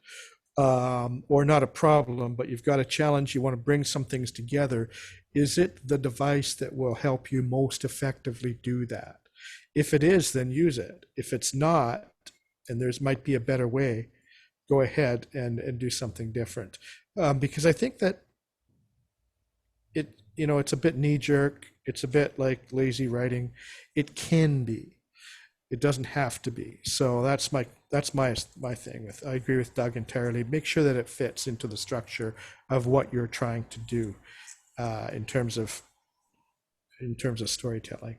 or not a problem, but you've got a challenge. You want to bring some things together. Is it the device that will help you most effectively do that? If it is, then use it. If it's not, and might be a better way, go ahead and do something different. Because I think that it's a bit knee-jerk. It's a bit like lazy writing. It can be. It doesn't have to be. So that's my thing with, I agree with Doug entirely. Make sure that it fits into the structure of what you're trying to do in terms of storytelling.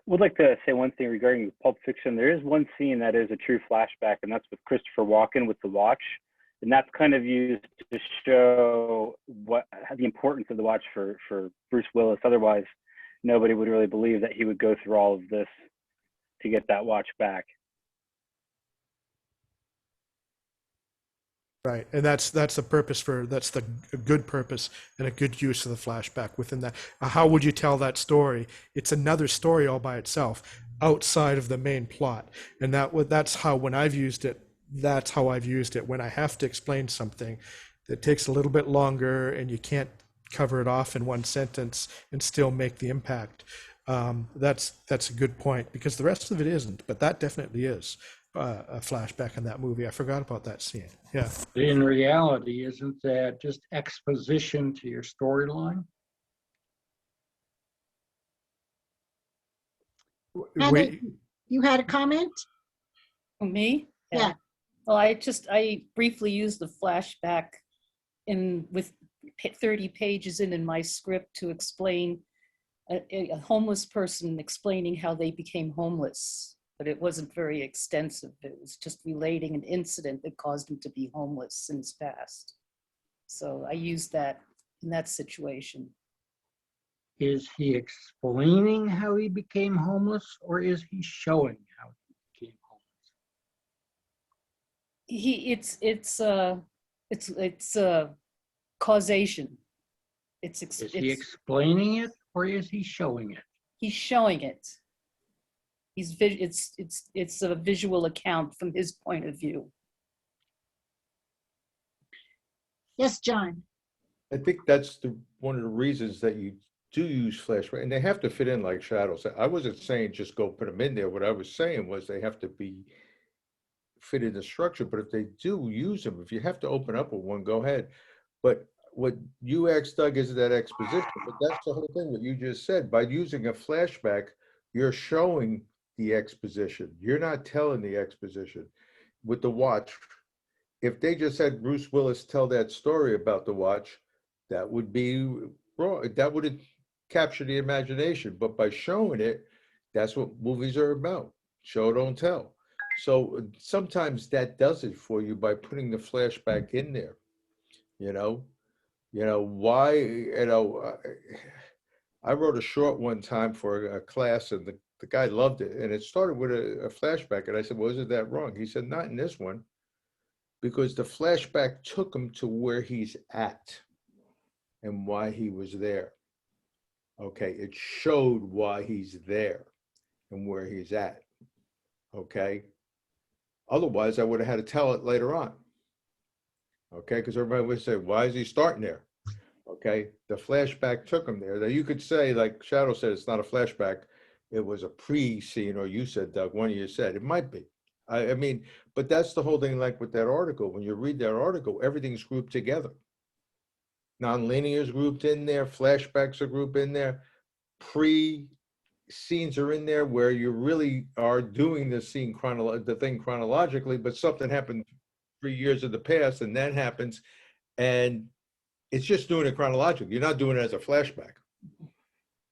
Would like to say one thing regarding Pulp Fiction. There is one scene that is a true flashback, and that's with Christopher Walken with the watch. And that's kind of used to show what the importance of the watch for Bruce Willis. Otherwise, nobody would really believe that he would go through all of this to get that watch back. Right, and that's the purpose that's the good purpose and a good use of the flashback within that. How would you tell that story? It's another story all by itself, outside of the main plot, and that's how when I've used it. That's how I've used it when I have to explain something that takes a little bit longer, and you can't cover it off in one sentence and still make the impact. That's a good point, because the rest of it isn't, but that definitely is. A flashback in that movie. I forgot about that scene. Yeah. In reality, isn't that just exposition to your storyline? Hannah, you had a comment? Me? Yeah. Well, I briefly used the flashback with 30 pages in my script to explain a homeless person explaining how they became homeless. But it wasn't very extensive. It was just relating an incident that caused him to be homeless in his past. So I used that in that situation. Is he explaining how he became homeless, or is he showing how he became homeless? It's causation. Is he explaining it, or is he showing it? He's showing it. It's a visual account from his point of view. Yes, John. I think that's one of the reasons that you do use flashback, and they have to fit in like Shadow said. I wasn't saying just go put them in there. What I was saying was they have to fit in the structure, but if they do use them, if you have to open up with one, go ahead. But what you asked Doug is that exposition, but that's the whole thing, what you just said. By using a flashback, you're showing the exposition. You're not telling the exposition. With the watch, if they just had Bruce Willis tell that story about the watch, that would be wrong. That would have captured the imagination. But by showing it, that's what movies are about. Show, don't tell. So sometimes that does it for you by putting the flashback in there. Why, I wrote a short one time for a class, and the guy loved it, and it started with a flashback, and I said, well, isn't that wrong? He said, not in this one, because the flashback took him to where he's at and why he was there. Okay, it showed why he's there and where he's at. Okay, otherwise I would have had to tell it later on. Okay, because everybody would say, why is he starting there? Okay, the flashback took him there. Now you could say, like Shadow said, it's not a flashback. It was a pre-scene, or you said, Doug, one of you said, it might be. I mean, but that's the whole thing, like with that article. When you read that article, everything's grouped together. Non-linear is grouped in there, flashbacks are grouped in there, pre-scenes are in there where you really are doing the thing chronologically, but something happened 3 years in the past, and that happens, and it's just doing it chronologically. You're not doing it as a flashback.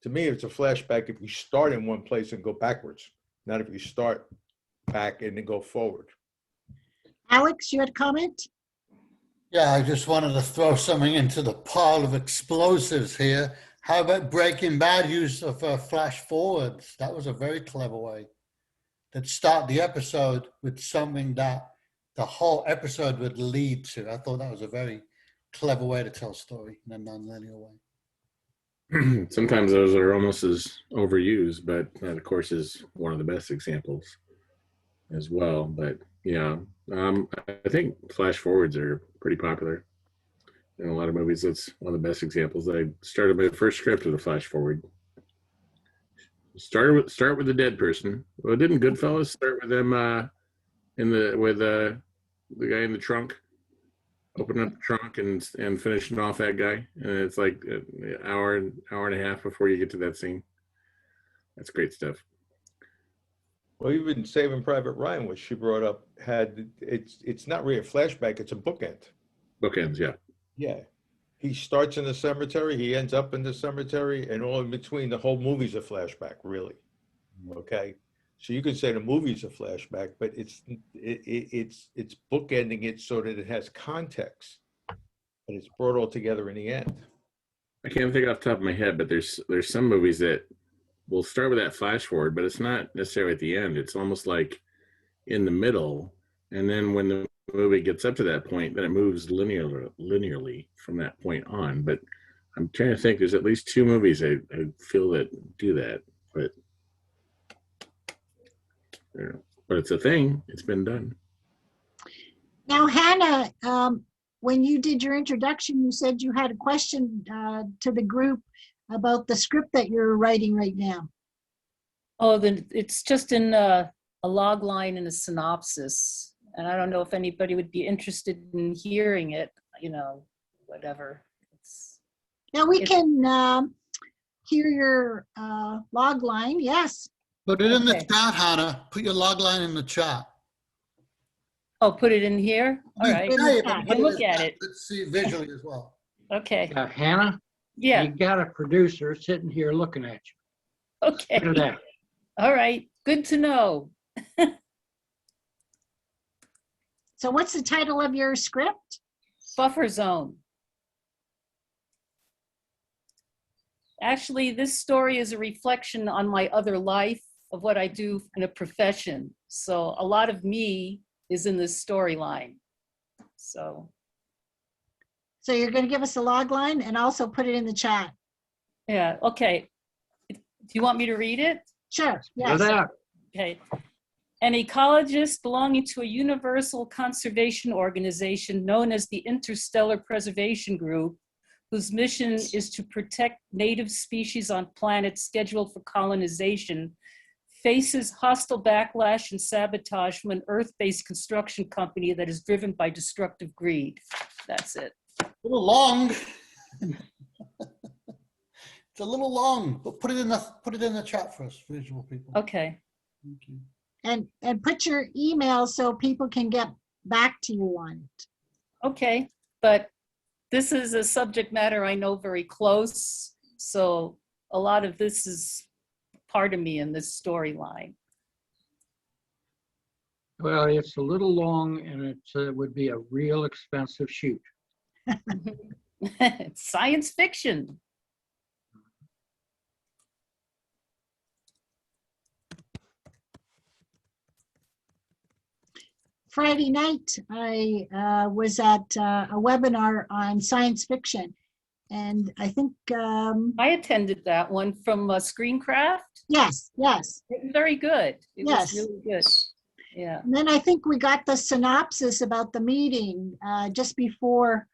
To me, it's a flashback if you start in one place and go backwards, not if you start back and then go forward. Alex, you had a comment? Yeah, I just wanted to throw something into the pile of explosives here. How about Breaking Bad use of flash forwards? That was a very clever way. That start the episode with something that the whole episode would lead to. I thought that was a very clever way to tell a story in a non-linear way. Sometimes those are almost as overused, but that, of course, is one of the best examples as well. But yeah, I think flash forwards are pretty popular in a lot of movies. That's one of the best examples. I started my first script with a flash forward. Start with the dead person. Well, didn't Goodfellas start with them with the guy in the trunk? Opening up the trunk and finishing off that guy, and it's like an hour and a half before you get to that scene. That's great stuff. Well, even Saving Private Ryan, which she brought up, it's not really a flashback, it's a bookend. Bookends, yeah. Yeah. He starts in the cemetery, he ends up in the cemetery, and all in between, the whole movie's a flashback, really. Okay. So you could say the movie's a flashback, but it's bookending it so that it has context, but it's brought all together in the end. I can't think off the top of my head, but there's some movies that will start with that flash forward, but it's not necessarily at the end. It's almost like in the middle, and then when the movie gets up to that point, then it moves linearly from that point on. But I'm trying to think. There's at least 2 movies I feel that do that, but it's a thing. It's been done. Now, Hannah, when you did your introduction, you said you had a question to the group about the script that you're writing right now. Oh, then it's just in a log line and a synopsis. And I don't know if anybody would be interested in hearing it, whatever. Now we can hear your log line, yes. Put it in the chat, Hannah. Put your log line in the chat. Oh, put it in here? All right. I can look at it. Let's see it visually as well. Okay. Hannah? Yeah. You got a producer sitting here looking at you. Okay. Look at that. All right. Good to know. So what's the title of your script? Buffer Zone. Actually, this story is a reflection on my other life of what I do in a profession. So a lot of me is in this storyline. So you're going to give us a log line and also put it in the chat. yeah, okay. Do you want me to read it? Sure, yes. Okay. An ecologist belonging to a universal conservation organization known as the Interstellar Preservation Group, whose mission is to protect native species on planets scheduled for colonization, faces hostile backlash and sabotage from an Earth-based construction company that is driven by destructive greed. That's it. A little long. It's a little long, but put it in the chat for us, visual people. Okay. Thank you. And put your email so people can get back to you on it. Okay, but this is a subject matter I know very close, so a lot of this is part of me in this storyline. Well, it's a little long and it would be a real expensive shoot. It's science fiction. Friday night, I was at a webinar on science fiction. And I think I attended that one from Screencraft. Yes, yes. It was very good. It Yes. was really good. Yeah. And then I think we got the synopsis about the meeting just before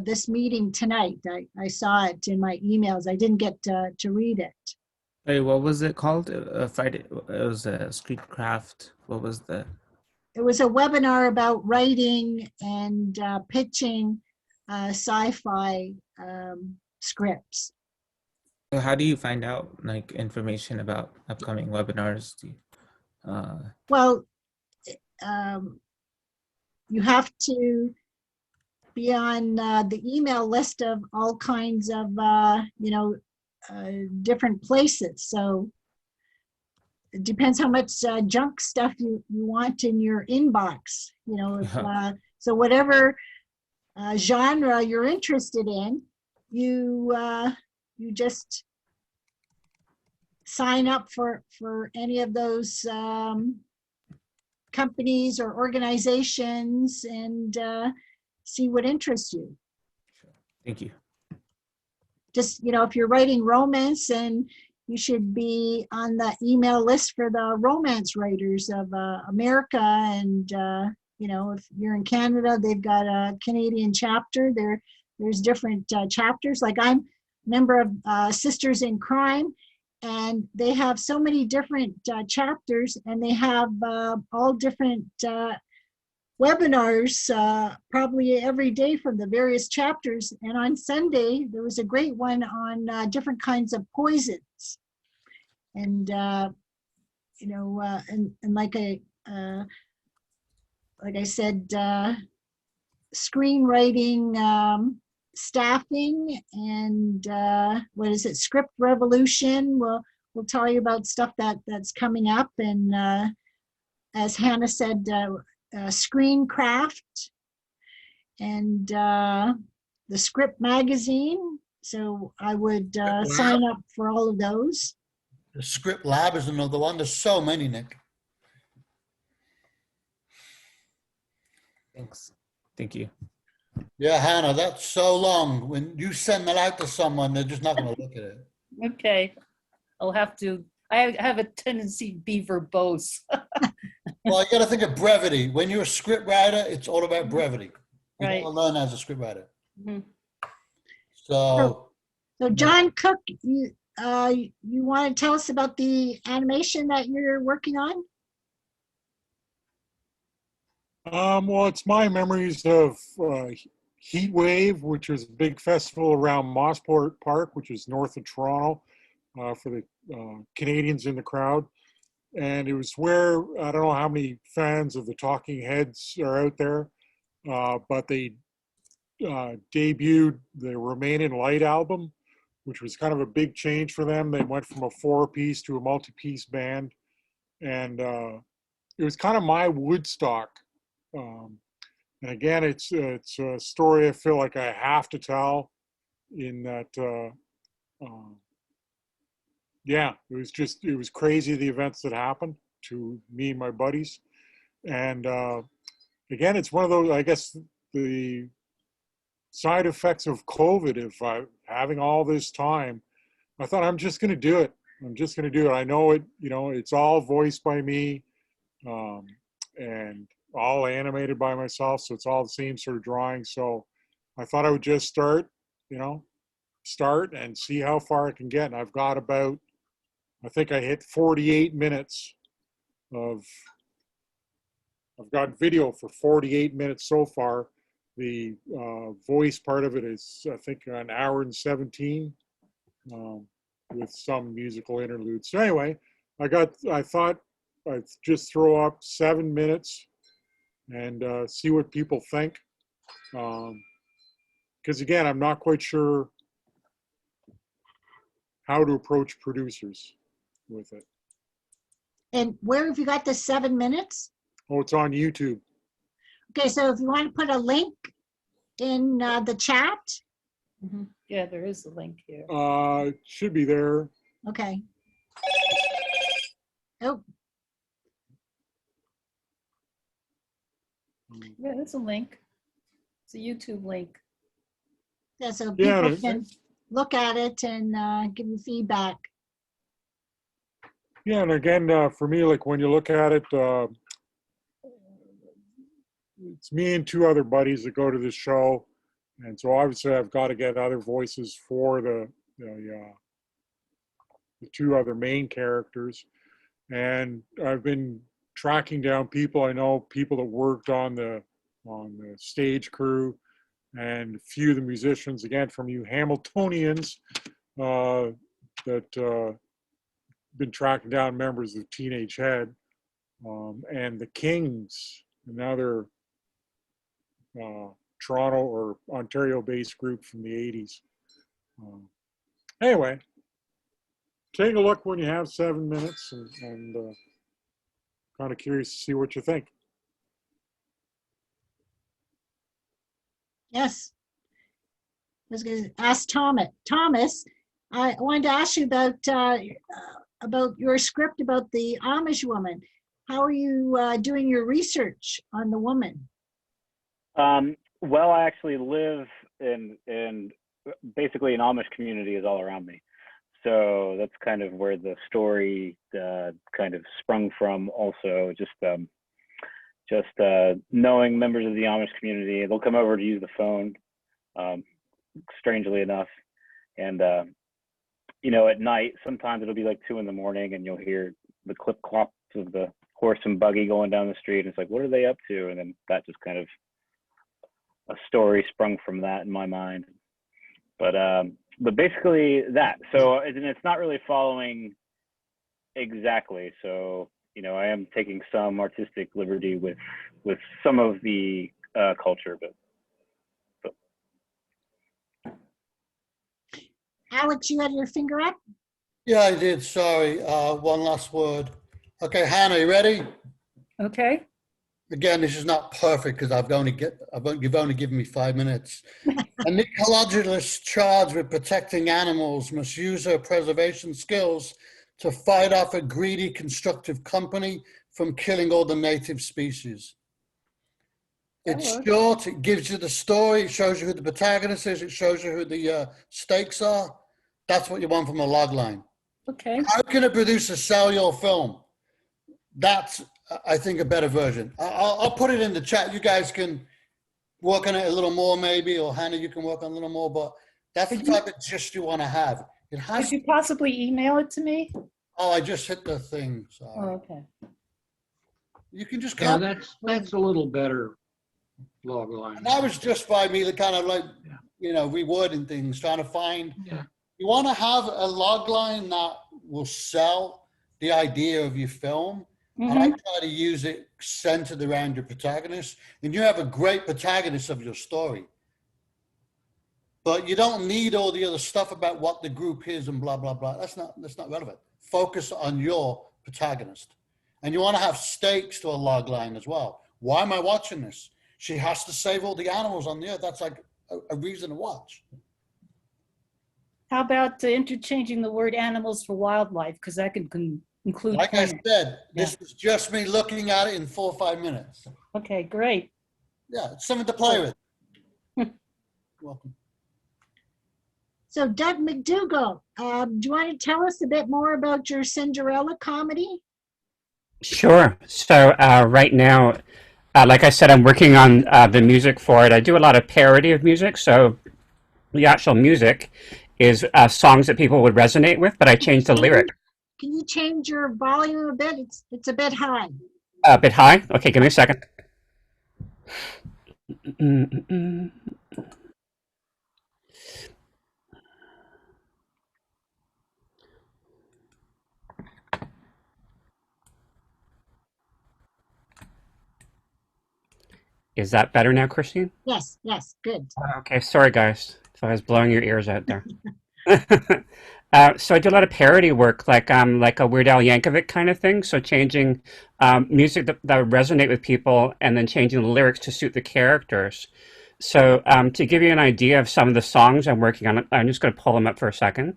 this meeting tonight. I saw it in my emails. I didn't get to read it. Hey, what was it called? Friday. It was a Scriptcraft. What was the? It was a webinar about writing and pitching sci-fi scripts. So how do you find out like information about upcoming webinars? Well, you have to be on the email list of all kinds of different places. So it depends how much junk stuff you want in your inbox. If, so whatever genre you're interested in, you just sign up for any of those companies or organizations and see what interests you. Thank you. Just, if you're writing romance, and you should be on the email list for the romance writers of America. And, if you're in Canada, they've got a Canadian chapter. There's different chapters. Like I'm a member of Sisters in Crime, and they have so many different chapters, and they have all different webinars probably every day from the various chapters. And on Sunday, there was a great one on different kinds of poisons. And, you know, and like I said, screenwriting, staffing, and what is it, Script Revolution. We'll tell you about stuff that's coming up. And as Hannah said, Screencraft and the Script Magazine. So I would sign up for all of those. The Script Lab is another one. There's so many, Nick. Thanks. Thank you. Yeah, Hannah, that's so long. When you send that out to someone, they're just not going to look at it. Okay. I'll have to, I have a tendency to be verbose. Well, you got to think of brevity. When you're a script writer, it's all about brevity. You Right. got to learn as a script writer. Mhm. So John Cook, you want to tell us about the animation that you're working on? Well, it's my memories of Heat Wave, which is a big festival around Mossport Park, which is north of Toronto, for the Canadians in the crowd. And it was where, I don't know how many fans of the Talking Heads are out there, but they debuted the Remain in Light album, which was kind of a big change for them. They went from a 4-piece to a multi-piece band. And it was kind of my Woodstock. And again, it's a story I feel like I have to tell in that, yeah, it was crazy, the events that happened to me and my buddies. And again, it's one of those, I guess, the side effects of COVID, if having all this time, I thought I'm just going to do it. I'm just going to do it. I know it, you know, it's all voiced by me and all animated by myself. So it's all the same sort of drawing. So I thought I would just start and see how far I can get. And I've got about, I think I hit 48 minutes I've got video for 48 minutes so far. The voice part of it is, I think, an hour and 17 with some musical interludes. So anyway, I thought I'd just throw up 7 minutes and see what people think. Because again, I'm not quite sure how to approach producers with it. And where have you got the 7 minutes? Oh, it's on YouTube. Okay, so if you want to put a link in the chat. Mhm. Yeah, there is a link here. It should be there. Okay. Oh, Yeah, there's a link. It's a YouTube link. yeah, so Yeah, people can look at it and give you feedback. Yeah, and again, for me, like when you look at it, it's me and 2 other buddies that go to this show, and so obviously I've got to get other voices for the 2 other main characters, and I've been tracking down people. I know people that worked on the stage crew, and a few of the musicians, again from you Hamiltonians, that been tracking down members of Teenage Head, and the Kings, another Toronto or Ontario-based group from the 80s. Anyway, take a look when you have 7 minutes, and kind of curious to see what you think. Yes. I was going to ask Thomas. Thomas, I wanted to ask you about your script about the Amish woman. How are you doing your research on the woman? Well, I actually live in basically an Amish community is all around me. So that's kind of where the story kind of sprung from. Also, just knowing members of the Amish community, they'll come over to use the phone, strangely enough. And, you know, at night, sometimes it'll be like 2 in the morning and you'll hear the clip clops of the horse and buggy going down the street. And it's like, what are they up to? And then that just kind of a story sprung from that in my mind. But basically that. So it's not really following Exactly. So, I am taking some artistic liberty with some of the culture, but Alex, you had your finger up? Yeah, I did. Sorry. One last word. Okay, Hannah, you ready? Okay. Again, this is not perfect because you've only given me 5 minutes. An ecologist charged with protecting animals must use her preservation skills to fight off a greedy constructive company from killing all the native species. It's short, it gives you the story, it shows you who the protagonist is, it shows you who the stakes are. That's what you want from a log line. Okay. How can a producer sell your film? That's, I think, a better version. I'll put it in the chat. You guys can work on it a little more maybe, or Hannah, you can work on a little more, but that's the type of gist you want to have. It has. Could you possibly email it to me? Oh, I just hit the thing. Sorry. Oh, okay. You can just Yeah, come. that's a little better log line. And that was just by me, kind of like, rewording things, trying to find. Yeah. You want to have a log line that will sell the idea of your film. And I try to use it centered around your protagonist. And you have a great protagonist of your story. But you don't need all the other stuff about what the group is and blah, blah, blah. That's not relevant. Focus on your protagonist. And you want to have stakes to a log line as well. Why am I watching this? She has to save all the animals on the earth. That's like a reason to watch. How about interchanging the word animals for wildlife? Because that can include. Like plants. I said, this was just me looking at it in 4 or 5 minutes. Okay, great. Yeah, it's something to play with. Welcome. So Doug McDougall, do you want to tell us a bit more about your Cinderella comedy? Sure. So right now, like I said, I'm working on the music for it. I do a lot of parody of music. So the actual music is songs that people would resonate with, but I changed the lyric. Can you change your volume a bit? It's a bit high. A bit high? Okay, give me a second. Is that better now, Christine? Yes, good. Okay, sorry guys if I was blowing your ears out there. So I do a lot of parody work, like a Weird Al Yankovic kind of thing. So changing music that would resonate with people, and then changing the lyrics to suit the characters. So to give you an idea of some of the songs I'm working on, I'm just going to pull them up for a second.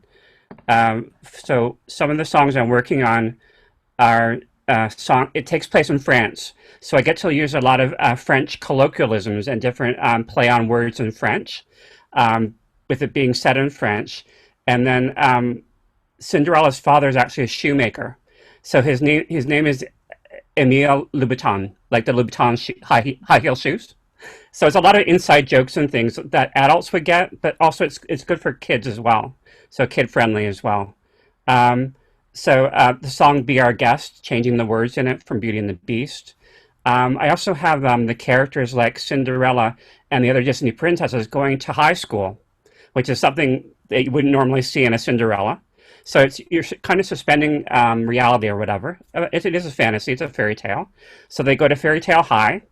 So some of the songs I'm working on are it takes place in France. So I get to use a lot of French colloquialisms and different play on words in French, with it being set in French. And then Cinderella's father is actually a shoemaker. So his name is Emile Louboutin, like the Louboutin high heel shoes. So it's a lot of inside jokes and things that adults would get, but also it's good for kids as well. So kid friendly as well. So the song Be Our Guest, changing the words in it from Beauty and the Beast. I also have the characters like Cinderella and the other Disney princesses going to high school, which is something that you wouldn't normally see in a Cinderella. So you're kind of suspending reality or whatever. It is a fantasy, it's a fairy tale. So they go to Fairy Tale High.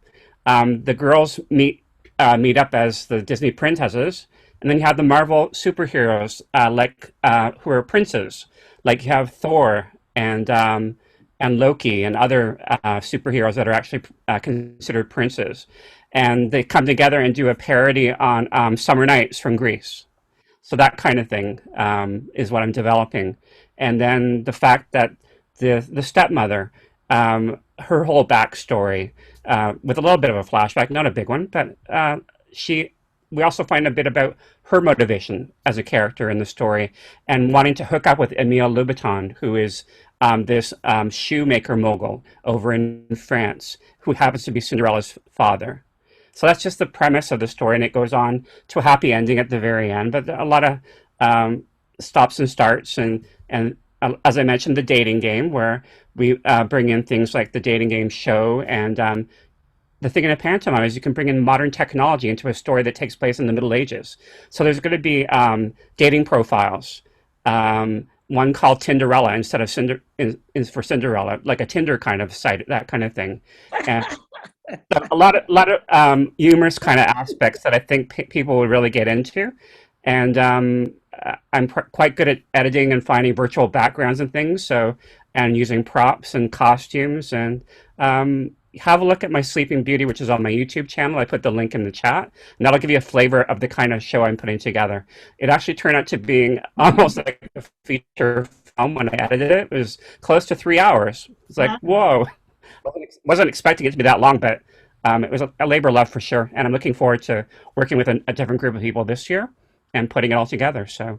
The girls meet up as the Disney princesses, and then you have the Marvel superheroes who are princes. Like you have Thor and Loki and other superheroes that are actually considered princes. And they come together and do a parody on Summer Nights from Greece. So that kind of thing is what I'm developing. And then the fact that the stepmother, her whole backstory, with a little bit of a flashback, not a big one, but we also find a bit about her motivation as a character in the story and wanting to hook up with Emile Louboutin, who is this shoemaker mogul over in France, who happens to be Cinderella's father. So that's just the premise of the story, and it goes on to a happy ending at the very end, but a lot of stops and starts, and as I mentioned, the dating game, where we bring in things like the dating game show, and the thing in a pantomime is you can bring in modern technology into a story that takes place in the Middle Ages. So there's going to be dating profiles, one called Tinderella instead of is for Cinderella, like a Tinder kind of site, that kind of thing. And a lot of humorous kind of aspects that I think people would really get into. And I'm quite good at editing and finding virtual backgrounds and things. So, and using props and costumes. And have a look at my Sleeping Beauty, which is on my YouTube channel. I put the link in the chat, and that'll give you a flavor of the kind of show I'm putting together. It actually turned out to being almost like a feature film when I edited it. It was close to 3 hours. It's like, whoa. Wasn't expecting it to be that long, but it was a labor of love for sure. And I'm looking forward to working with a different group of people this year and putting it all together. So.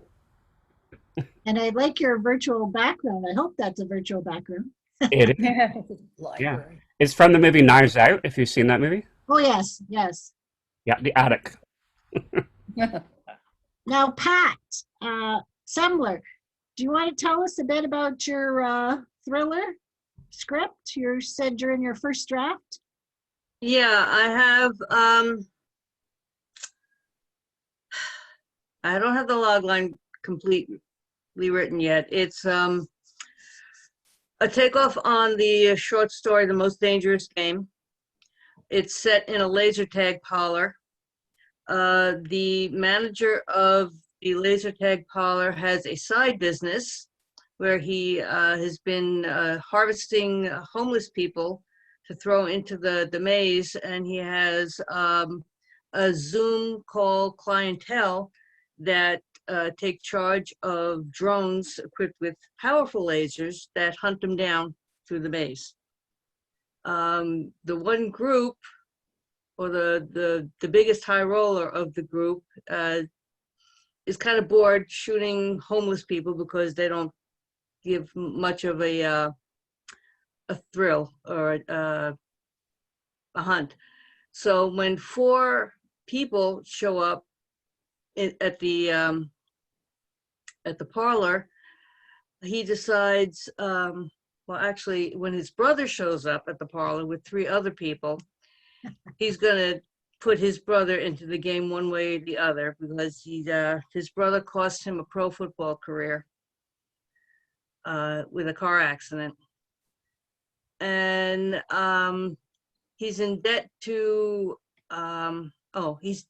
And I like your virtual background. I hope that's a virtual background. It is. Yeah. It's from the movie Knives Out, if you've seen that movie. Oh, yes, yes. Yeah, the attic. Now, Pat Semler, do you want to tell us a bit about your thriller script? You said you're in your first draft. Yeah, I have, I don't have the log line completely written yet. It's a takeoff on the short story, The Most Dangerous Game. It's set in a laser tag parlor. The manager of the laser tag parlor has a side business where he has been harvesting homeless people to throw into the maze, and he has a Zoom call clientele that take charge of drones equipped with powerful lasers that hunt them down through the maze. The one group, or the biggest high roller of the group, is kind of bored shooting homeless people because they don't give much of a thrill or a hunt. So when 4 people show up at the parlor, he decides, well, actually, when his brother shows up at the parlor with 3 other people, he's gonna put his brother into the game one way or the other, because his brother cost him a pro football career with a car accident. And he's in debt to, he's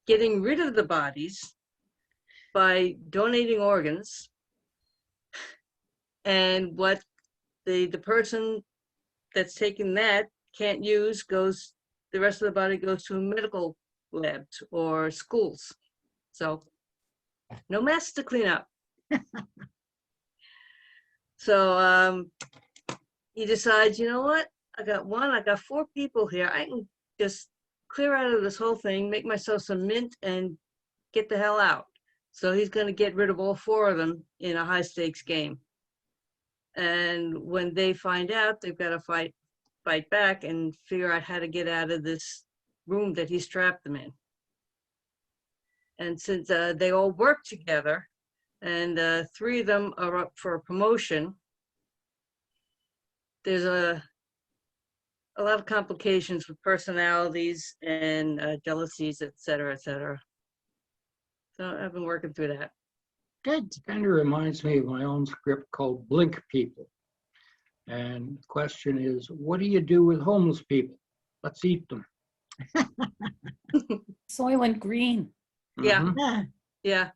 getting rid of the bodies by donating organs, and what the person that's taking that can't use goes, the rest of the body goes to medical labs or schools. So no mess to clean up. So he decides, you know what, I got 4 people here, I can just clear out of this whole thing, make myself some mint, and get the hell out. So he's going to get rid of all 4 of them in a high stakes game. And when they find out, they've got to fight back and figure out how to get out of this room that he's trapped them in. And since they all work together, and 3 of them are up for a promotion, there's a lot of complications with personalities and jealousies, et cetera, et cetera. So I've been working through that. Good. Kind of reminds me of my own script called Blink People. And the question is, what do you do with homeless people? Let's eat them. Soylent Green. Yeah. Mhm. Yeah.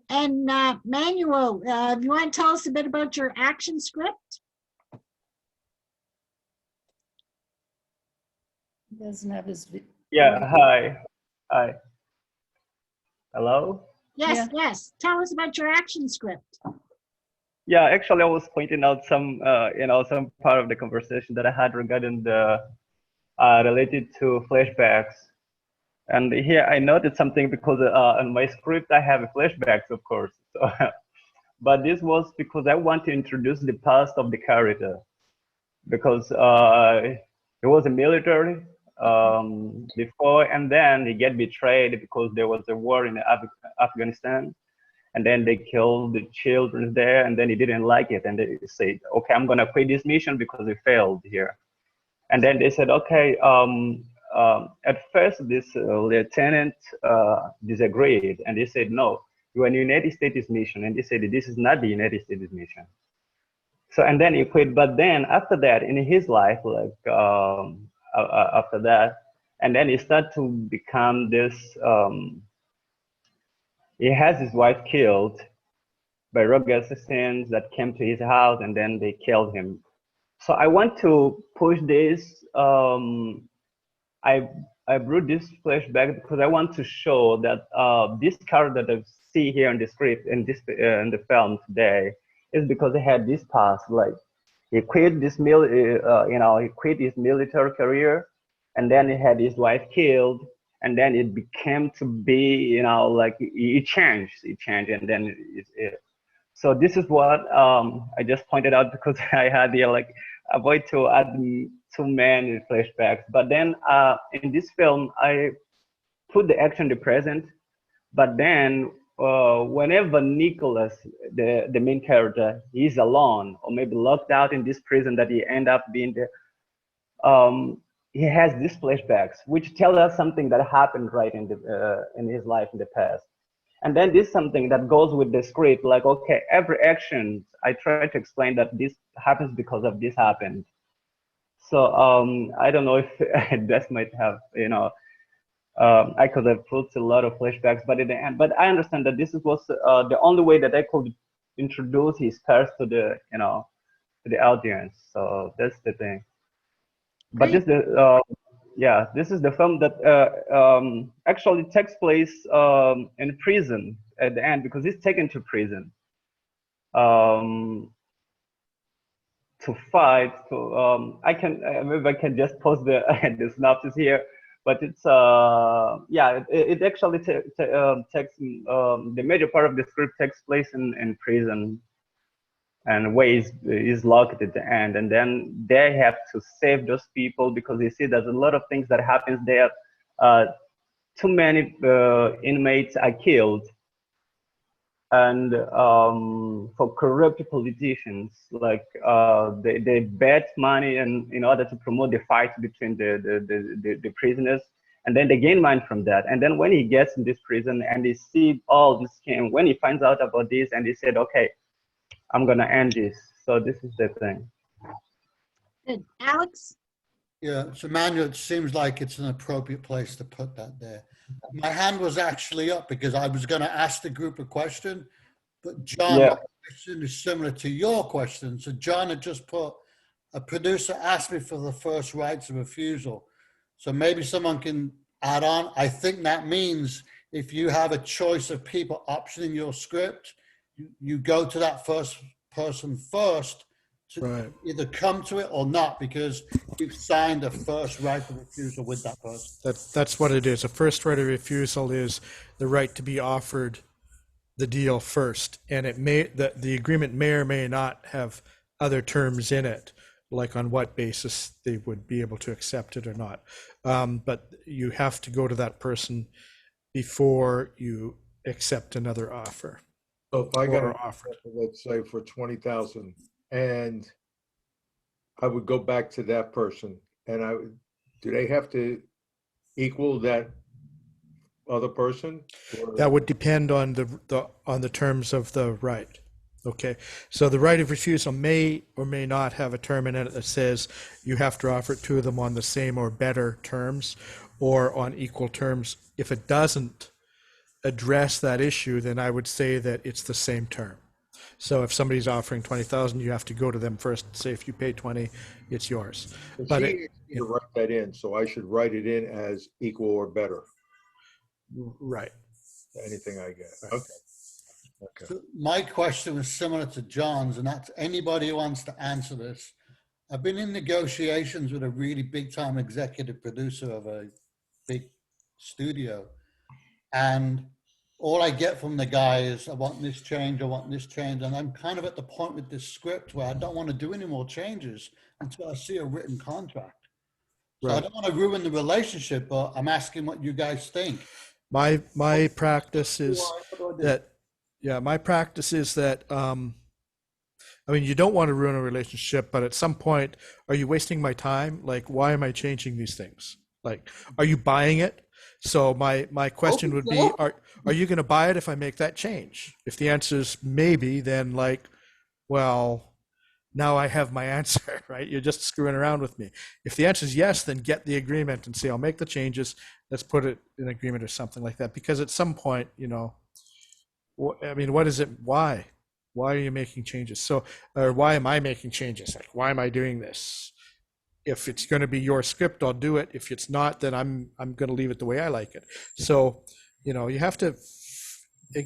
And Manuel, you want to tell us a bit about your action script? He doesn't have his. Yeah, hi. Hi. Hello? Yes, yes. Tell us about your action script. Yeah, actually, I was pointing out some, some part of the conversation that I had regarding the related to flashbacks. And here I noted something because in my script I have flashbacks, of course. So, but this was because I want to introduce the past of the character, because he was a military before, and then he get betrayed because there was a war in Afghanistan, and then they killed the children there, and then he didn't like it, and they said, okay, I'm gonna quit this mission because we failed here. And then they said, okay, at first this lieutenant disagreed, and they said, no, you're a United States mission. And they said, this is not the United States mission. So, and then he quit. But then after that, in his life, like after that, and then he started to become this, he has his wife killed by rogue assassins that came to his house, and then they killed him. So I want to push this. I brought this flashback because I want to show that this character that I see here in the script, in the film today, is because he had this past. Like he quit this he quit his military career, and then he had his wife killed, and then it became to be, like he changed, and then so this is what I just pointed out because I had the avoid to add too many flashbacks. But then in this film, I put the action in the present, but then whenever Nicholas, the main character, he's alone or maybe locked out in this prison that he end up being there, he has these flashbacks, which tell us something that happened right in his life in the past. And then this is something that goes with the script, like, okay, every action, I try to explain that this happens because of this happened. So I don't know if that might have, I could have put a lot of flashbacks, but in the end, but I understand that this was the only way that I could introduce his past to the, to the audience. So that's the thing. But this this is the film that actually takes place in prison at the end, because he's taken to prison to fight. Maybe I can just post the the synopsis here, but it's it actually takes the major part of the script takes place in prison, and where is locked at the end, and then they have to save those people because they see there's a lot of things that happens there. Too many inmates are killed, and for corrupt politicians, like they bet money and in order to promote the fight between the prisoners, and then they gain money from that. And then when he gets in this prison and they see all this scheme, when he finds out about this, and he said, okay, I'm gonna end this. So this is the thing. Good. Alex? Yeah, so Manuel, it seems like it's an appropriate place to put that there. My hand was actually up because I was going to ask the group a question, but John, my question is similar to your question. So John had just put, a producer asked me for the first rights of refusal. So maybe someone can add on. I think that means if you have a choice of people optioning your script, you go to that first person first to either come to it or not, because you've signed a first right of refusal with that person. That's what it is. A first right of refusal is the right to be offered the deal first, and it may the agreement may or may not have other terms in it, like on what basis they would be able to accept it or not. But you have to go to that person before you accept another offer. So if I got an offer, let's say for 20,000, and I would go back to that person, and do they have to equal that other person? That would depend on the terms of the right. Okay, so the right of refusal may or may not have a term in it that says you have to offer it to them on the same or better terms or on equal terms. If it doesn't address that issue, then I would say that it's the same term. So if somebody's offering 20,000, you have to go to them first and say, if you pay 20, it's yours. But you write that in, so I should write it in as equal or better. Right. Anything I get. Okay. Okay. So my question was similar to John's, and that's anybody who wants to answer this. I've been in negotiations with a really big time executive producer of a big studio, and all I get from the guy is, I want this change, I want this change. And I'm kind of at the point with this script where I don't want to do any more changes until I see a written contract. So I don't want to ruin the relationship, but I'm asking what you guys think. My practice is that, my practice is that, I mean, you don't want to ruin a relationship, but at some point, are you wasting my time? Like, why am I changing these things? Like, are you buying it? So my question would be, are you going to buy it if I make that change? If the answer is maybe, then like, well, now I have my answer, right? You're just screwing around with me. If the answer is yes, then get the agreement and say, I'll make the changes. Let's put it in agreement or something like that. Because at some point, you know, I mean, what is it? Why? Why are you making changes? So, or why am I making changes? Like, why am I doing this? If it's going to be your script, I'll do it. If it's not, then I'm going to leave it the way I like it. So, you know, you have to,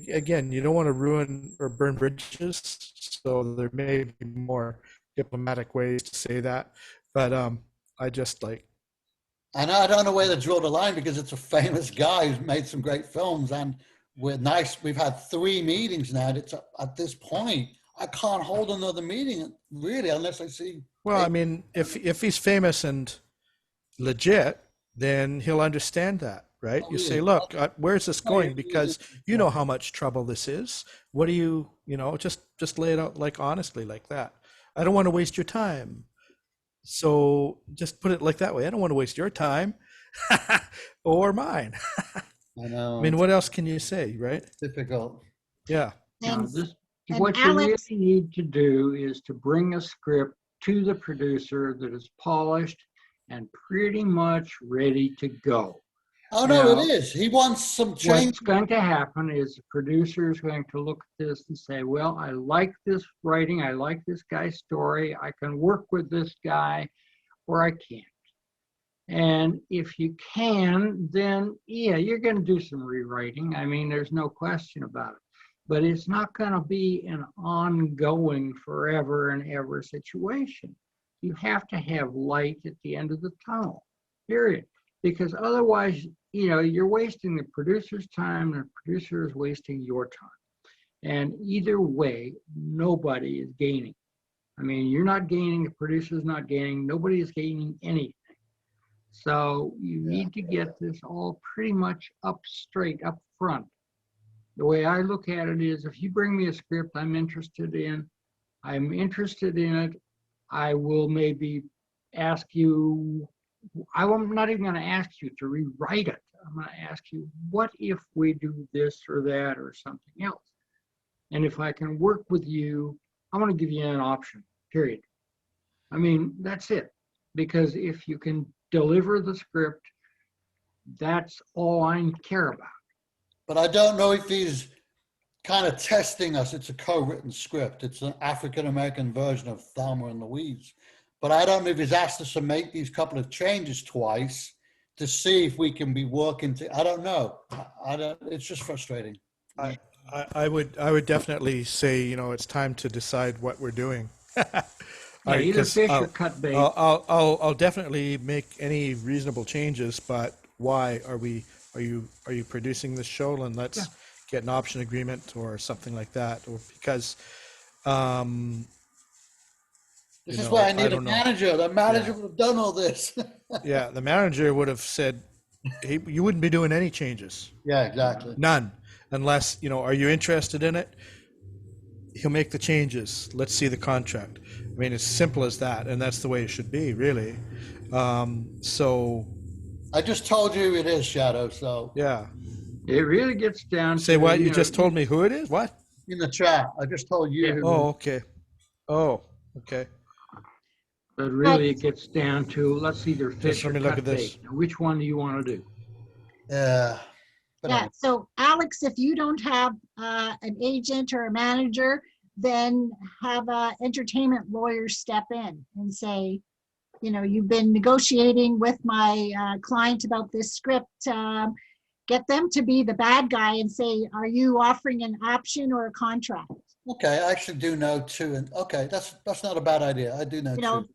again, you don't want to ruin or burn bridges. So there may be more diplomatic ways to say that. But I just like. And I don't know where to draw the line because it's a famous guy who's made some great films, and we've had 3 meetings now. It's at this point, I can't hold another meeting really unless I see. Well, I mean, if he's famous and legit, then he'll understand that, right? You say, look, where's this going? Because you know how much trouble this is. What do you know, just lay it out like honestly like that. I don't want to waste your time. So just put it like that way. I don't want to waste your time or mine. I know. I mean, what else can you say, right? Difficult. Yeah. What you really need to do is to bring a script to the producer that is polished and pretty much ready to go. Oh, no, it is. He wants some change. What's going to happen is the producer is going to look at this and say, well, I like this writing. I like this guy's story. I can work with this guy, or I can't. And if you can, then yeah, you're going to do some rewriting. I mean, there's no question about it. But it's not going to be an ongoing forever and ever situation. You have to have light at the end of the tunnel, period. Because otherwise, you know, you're wasting the producer's time, and the producer is wasting your time. And either way, nobody is gaining. I mean, you're not gaining, the producer's not gaining, nobody is gaining anything. So you need to get this all pretty much up straight, up front. The way I look at it is, if you bring me a script I'm interested in it, I will maybe ask you, I'm not even going to ask you to rewrite it. I'm going to ask you, what if we do this or that or something else? And if I can work with you, I want to give you an option, period. I mean, that's it. Because if you can deliver the script, that's all I care about. But I don't know if he's kind of testing us. It's a co-written script. It's an African-American version of Thelma and Louise. But I don't know if he's asked us to make these couple of changes twice to see if we can be working I don't know. It's just frustrating. I would definitely say, you know, it's time to decide what we're doing. Either fish or cut bait. I'll definitely make any reasonable changes, but why are you producing this show, and let's get an option agreement or something like that, or because this is why I need a manager. The manager would have done all this. Yeah, the manager would have said, hey, you wouldn't be doing any changes. Yeah, exactly. None, unless, you know, are you interested in it? He'll make the changes. Let's see the contract. I mean, it's simple as that, and that's the way it should be, really. So I just told you it is, Shadow, so. Yeah. It really gets down to. Say what? You just told me who it is? What? In the chat. I just told you. Yeah. Oh, okay. Oh, okay. But really, it gets down to, let's either fish or look cut at this. bait. Now, which one do you want to do? Yeah. Yeah, so Alex, if you don't have an agent or a manager, then have a entertainment lawyer step in and say, you know, you've been negotiating with my client about this script. Get them to be the bad guy and say, are you offering an option or a contract? Okay, I actually do know too. And okay, that's not a bad idea. I do know too.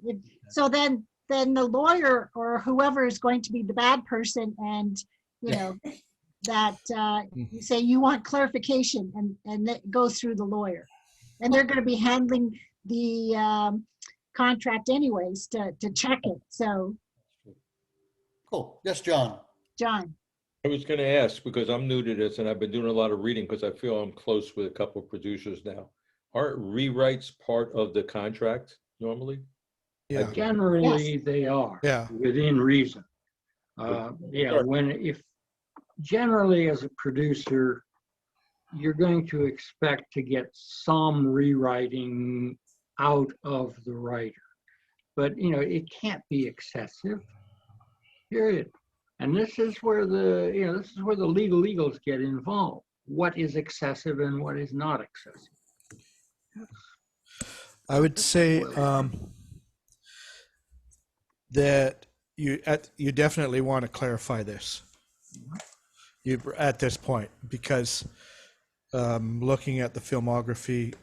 So then the lawyer or whoever is going to be the bad person, and you know that you say you want clarification, and that goes through the lawyer, and they're going to be handling the contract anyways to check it. So cool. Yes, John. I was going to ask, because I'm new to this and I've been doing a lot of reading because I feel I'm close with a couple of producers now. Aren't rewrites part of the contract normally? Yeah. Generally, they are. Yeah. Within reason. If generally as a producer, you're going to expect to get some rewriting out of the writer, but it can't be excessive, period. And this is where the legals get involved. What is excessive and what is not excessive? I would say that you definitely want to clarify this at this point, because looking at the filmography,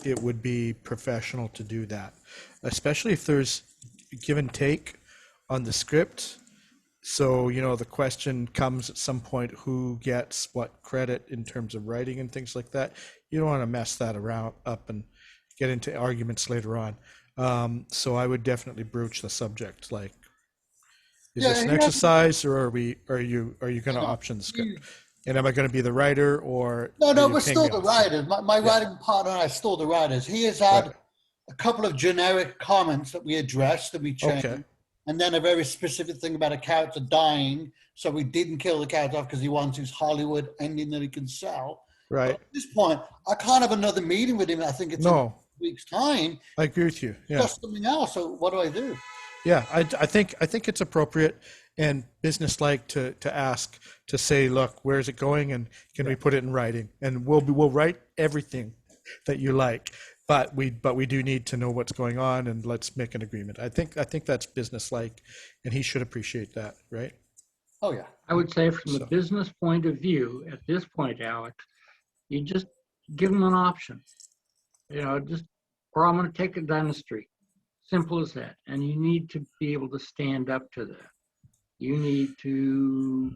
it would be professional to do that, especially if there's give and take on the script. So, the question comes at some point, who gets what credit in terms of writing and things like that. You don't want to mess that up and get into arguments later on. So I would definitely broach the subject, like, is this an exercise, or are you going to option the script? And am I going to be the writer, or No, we're still the writers. My writing partner and I are still the writers. He has had a couple of generic comments that we addressed, that we changed. Okay. And then a very specific thing about a character dying. So we didn't kill the character off because he wants his Hollywood ending that he can sell. Right. But at this point, I can't have another meeting with him. I think it's in a week's time. I agree with you. Yeah. Just something else. So what do I do? Yeah, I think it's appropriate and businesslike to ask, to say, look, where is it going, and can we put it in writing? And we'll write everything that you like. But we do need to know what's going on, and let's make an agreement. I think that's businesslike, and he should appreciate that, right? Oh yeah. I would say from the business point of view, at this point, Alex, you just give them an option. Or I'm going to take it down the street. Simple as that. And you need to be able to stand up to that. You need to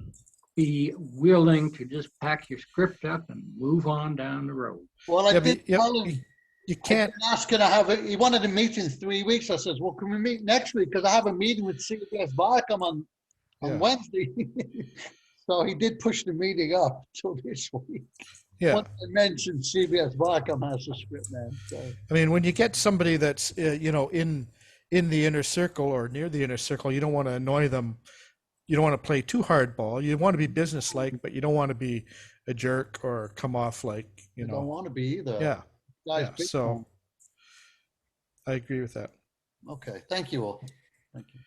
be willing to just pack your script up and move on down the road. Well, I did tell him. You can't ask him to have he wanted to meet in 3 weeks. I says, well, can we meet next week? Because I have a meeting with CBS Viacom on Wednesday. So he did push the meeting up till this week. Yeah. Once I mentioned CBS Viacom has a script, man. So. I mean, when you get somebody that's, in the inner circle or near the inner circle, you don't want to annoy them. You don't want to play too hardball. You want to be businesslike, but you don't want to be a jerk or come off like, You don't want to be either. Yeah. Yeah, so I agree with that. Okay, thank you all. Thank you.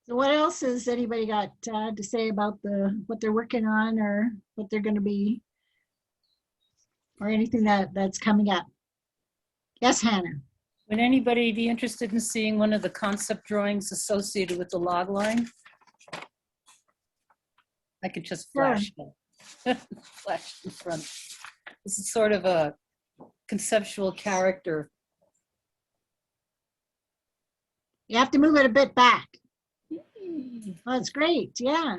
So what else has anybody got to say about what they're working on, or what they're going to be, or anything that's coming up? Yes, Hannah. Would anybody be interested in seeing one of the concept drawings associated with the log line? I could just flash flash in front. This is sort of a conceptual character. You have to move it a bit back. Oh, that's great. Yeah.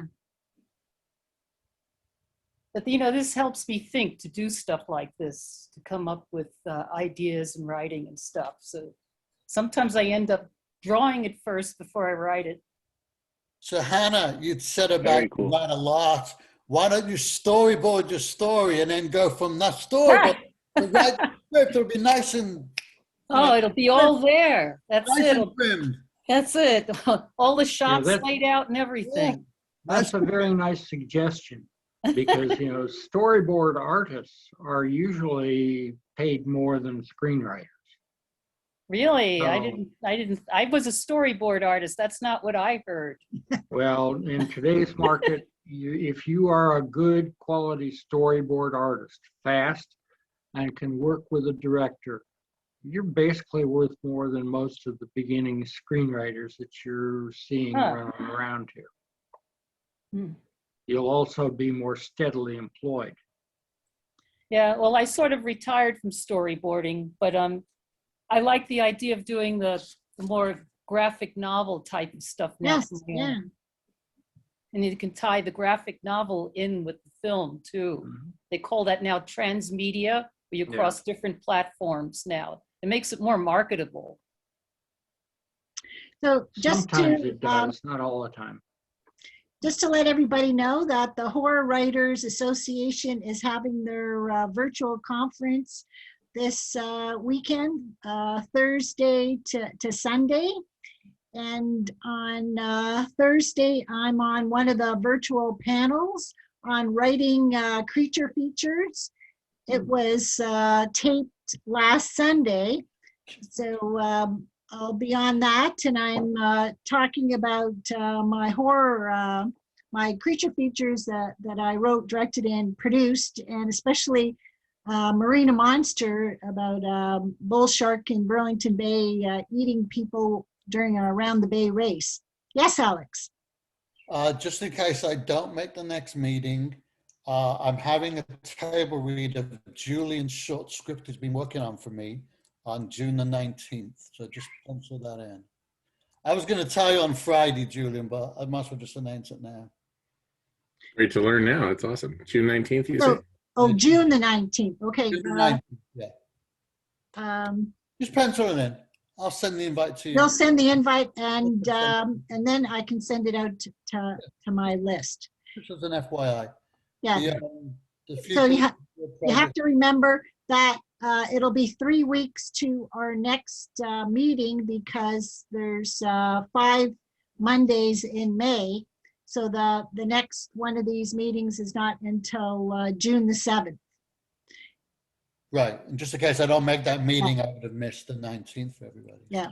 But this helps me think to do stuff like this, to come up with ideas and writing and stuff. So sometimes I end up drawing it first before I write it. So Hannah, you'd said about you write a lot. Why don't you storyboard your story and then go from that story? But write the script, it'll be nice and it'll be all there. That's nice it. and trimmed. That's it. All the shots laid out and everything. That's a very nice suggestion, because storyboard artists are usually paid more than screenwriters. Really? I was a storyboard artist. That's not what I heard. Well, in today's market, if you are a good quality storyboard artist, fast, and can work with a director, you're basically worth more than most of the beginning screenwriters that you're seeing running around here. You'll also be more steadily employed. Yeah, well, I sort of retired from storyboarding, but I like the idea of doing the more graphic novel type of stuff now. Yes, yeah. And you can tie the graphic novel in with the film too. Mm-hmm. They call that now transmedia, where you cross different platforms now. It makes it more marketable. So just sometimes it does, not all the time. Just to let everybody know that the Horror Writers Association is having their virtual conference this weekend, Thursday to Sunday. And on Thursday, I'm on one of the virtual panels on writing creature features. It was taped last Sunday, so I'll be on that, and I'm talking about my horror, my creature features that I wrote, directed, and produced, and especially Marina Monster about bull shark in Burlington Bay eating people during a around the bay race. Yes, Alex. Just in case I don't make the next meeting, I'm having a table read of Julian's short script he's been working on for me on June the 19th. So just pencil that in. I was going to tell you on Friday, Julian, but I might as well just announce it now. Great to learn now. That's awesome. June 19th, you say? Oh, June the 19th. Okay. June the 19th, yeah. Just pencil it in. I'll send the invite to you. They'll send the invite, and then I can send it out to my list. This is an FYI. Yeah. The So you have to remember that it'll be 3 weeks to our next meeting, because there's 5 Mondays in May. So the next one of these meetings is not until June the 7th. Right, and just in case I don't make that meeting, I would have missed the 19th for everybody. Yeah,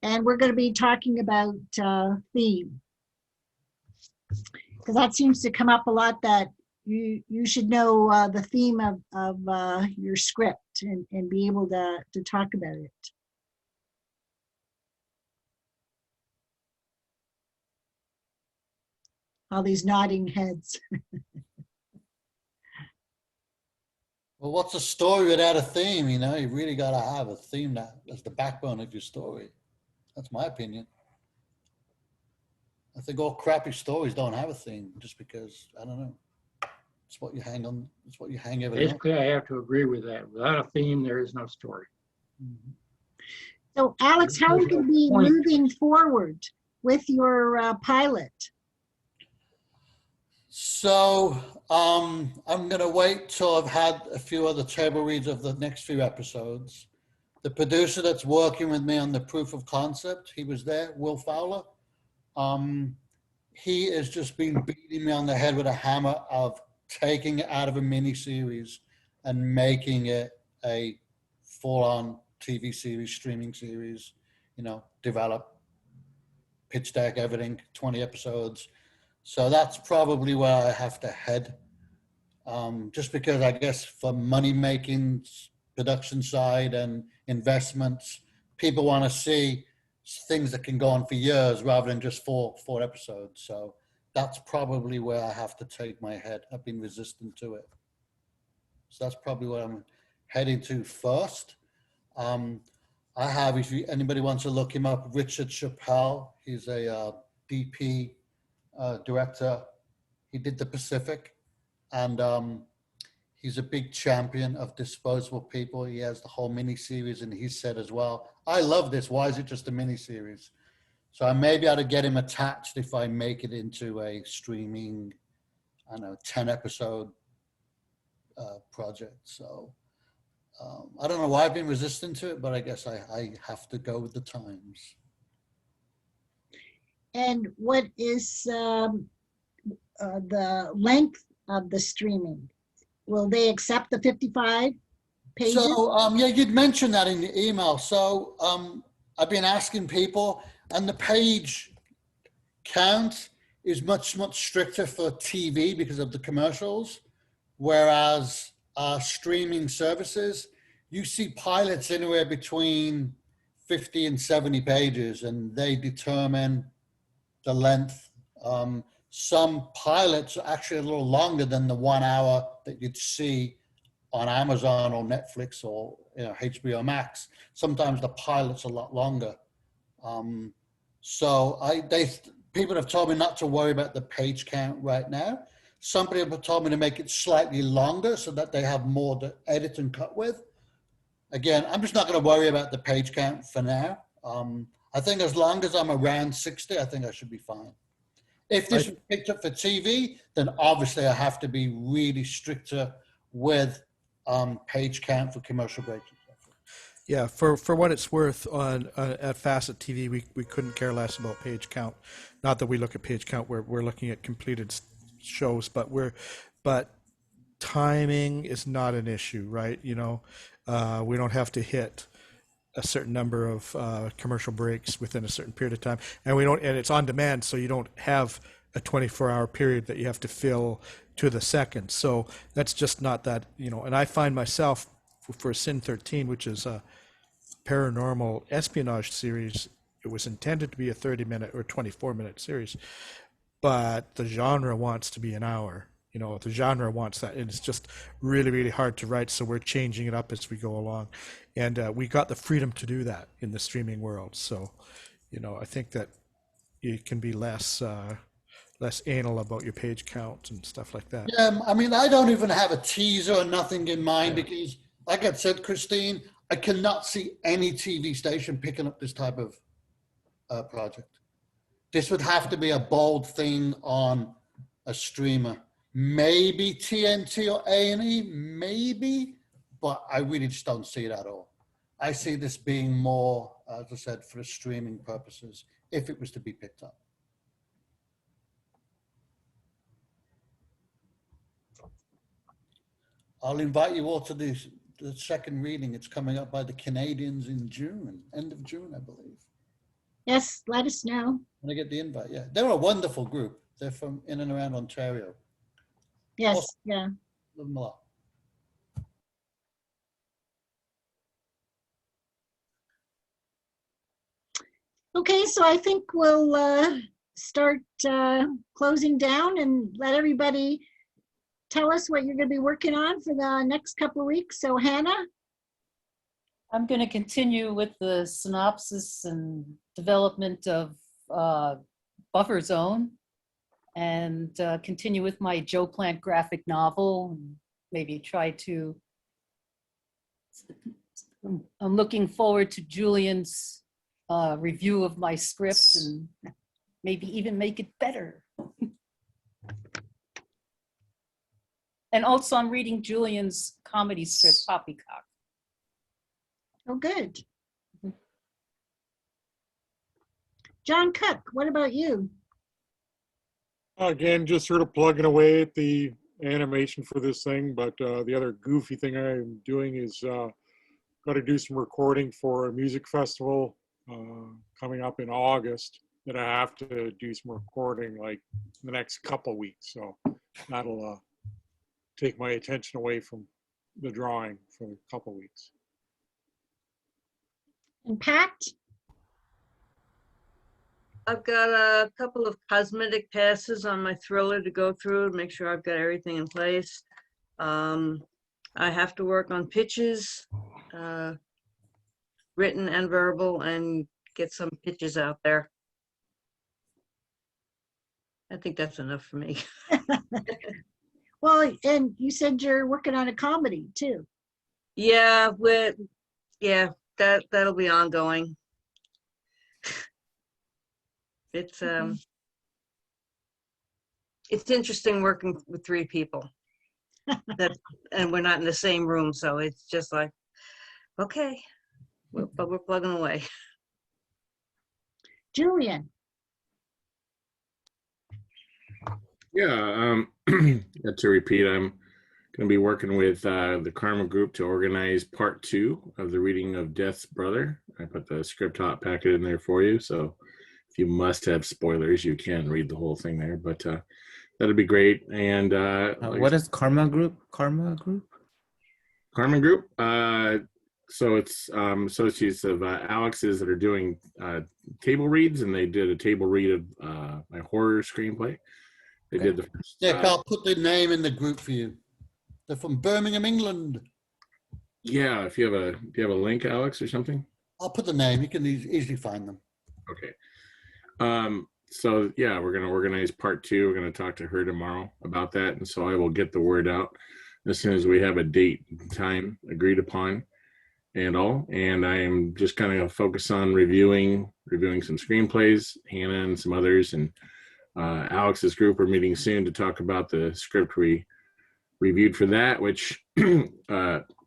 and we're going to be talking about theme, because that seems to come up a lot, that you should know the theme of your script and be able to talk about it. All these nodding heads. Well, what's a story without a theme? You know, you really got to have a theme that's the backbone of your story. That's my opinion. I think all crappy stories don't have a theme just because, I don't know. It's what you hang on. It's what you hang everything on. Basically, I have to agree with that. Without a theme, there is no story. Mm-hmm. So, Alex, how are you going to be moving forward with your pilot? So I'm going to wait till I've had a few other table reads of the next few episodes. The producer that's working with me on the proof of concept, he was there, Will Fowler. He has just been beating me on the head with a hammer of taking it out of a mini series and making it a full-on TV series, streaming series, you know, develop, pitch deck, everything, 20 episodes. So that's probably where I have to head. Just because I guess for money making, production side and investments, people want to see things that can go on for years rather than just four episodes. So that's probably where I have to take my head. I've been resistant to it. So that's probably where I'm heading to first. I have, if anybody wants to look him up, Richard Chappelle. He's a DP director. He did The Pacific, and he's a big champion of disposable people. He has the whole mini series, and he said as well, I love this. Why is it just a mini series? So I may be able to get him attached if I make it into a streaming, I don't know, 10 episode project. So I don't know why I've been resistant to it, but I guess I have to go with the times. And what is the length of the streaming? Will they accept the 55 pages? So, yeah, you'd mentioned that in the email. So I've been asking people, and the page count is much, much stricter for TV because of the commercials, whereas streaming services, you see pilots anywhere between 50 and 70 pages, and they determine the length. Some pilots are actually a little longer than the 1 hour that you'd see on Amazon or Netflix or HBO Max. Sometimes the pilot's a lot longer. So people have told me not to worry about the page count right now. Some people have told me to make it slightly longer so that they have more to edit and cut with. Again, I'm just not going to worry about the page count for now. I think as long as I'm around 60, I think I should be fine. If this was picked up for TV, then obviously I have to be really stricter with page count for commercial breaks. Yeah, for what it's worth, on at Facet TV, we couldn't care less about page count. Not that we look at page count, we're looking at completed shows, but timing is not an issue, right? You know, we don't have to hit a certain number of commercial breaks within a certain period of time, and it's on demand, so you don't have a 24-hour period that you have to fill to the second. So that's just not that, you know. And I find myself for Sin 13, which is a paranormal espionage series, it was intended to be a 30-minute or 24-minute series, but the genre wants to be an hour. You know, the genre wants that, and it's just really, really hard to write, so we're changing it up as we go along. And we got the freedom to do that in the streaming world. So, you know, I think that you can be less anal about your page count and stuff like that. Yeah, I mean, I don't even have a teaser or nothing in mind because, like I said, Christine, I cannot see any TV station picking up this type of project. This would have to be a bold thing on a streamer. Maybe TNT or A&E, maybe, but I really just don't see it at all. I see this being more, as I said, for streaming purposes, if it was to be picked up. I'll invite you all to the second reading. It's coming up by the Canadians in June, end of June, I believe. Yes, let us know. When I get the invite, yeah. They're a wonderful group. They're from in and around Ontario. Yes, Awesome. yeah. Love them a lot. Okay, so I think we'll start closing down and let everybody tell us what you're going to be working on for the next couple of weeks. So Hannah? I'm going to continue with the synopsis and development of Buffer Zone, and continue with my Joe Plant graphic novel, and maybe try to, I'm looking forward to Julian's review of my script and maybe even make it better. And also I'm reading Julian's comedy script, Poppycock. Oh, good. John Cook, what about you? Again, just sort of plugging away at the animation for this thing, but the other goofy thing I'm doing is got to do some recording for a music festival coming up in August that I have to do some recording like the next couple weeks. So that'll take my attention away from the drawing for a couple weeks. And Pat? I've got a couple of cosmetic passes on my thriller to go through to make sure I've got everything in place. I have to work on pitches, written and verbal, and get some pitches out there. I think that's enough for me. Well, and you said you're working on a comedy too. Yeah, that'll be ongoing. It's interesting working with three people. And we're not in the same room, so it's just like, okay, but we're plugging away. Julian. Yeah, to repeat, I'm going to be working with the Karma Group to organize part 2 of the reading of Death's Brother. I put the script hot packet in there for you, so if you must have spoilers, you can read the whole thing there, but that'd be great. And what is Karma Group? Karma Group? Karma Group? So it's associates of Alex's that are doing table reads, and they did a table read of my horror screenplay. They did the first. Yeah, I'll put the name in the group for you. They're from Birmingham, England. Yeah, if you have a link, Alex, or something. I'll put the name. You can easily find them. Okay. So yeah, we're going to organize part 2. We're going to talk to her tomorrow about that. And so I will get the word out as soon as we have a date and time agreed upon and all. And I am just kind of focus on reviewing some screenplays, Hannah and some others. And Alex's group are meeting soon to talk about the script we reviewed for that, which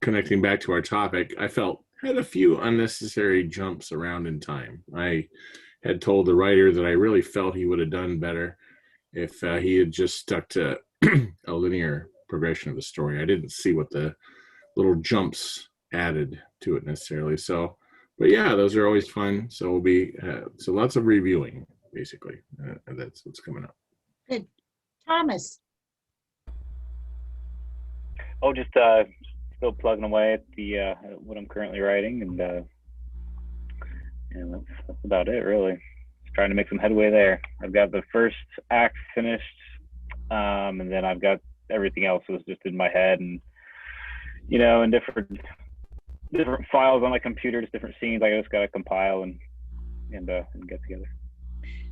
connecting back to our topic, I felt had a few unnecessary jumps around in time. I had told the writer that I really felt he would have done better if he had just stuck to a linear progression of the story. I didn't see what the little jumps added to it necessarily. So, but yeah, those are always fun. So we'll be so lots of reviewing basically. And that's what's coming up. Good. Thomas. Oh, just still plugging away at the what I'm currently writing, and that's about it really. Just trying to make some headway there. I've got the first act finished, and then I've got everything else was just in my head, and in different files on my computer, just different scenes. I just got to compile and get together.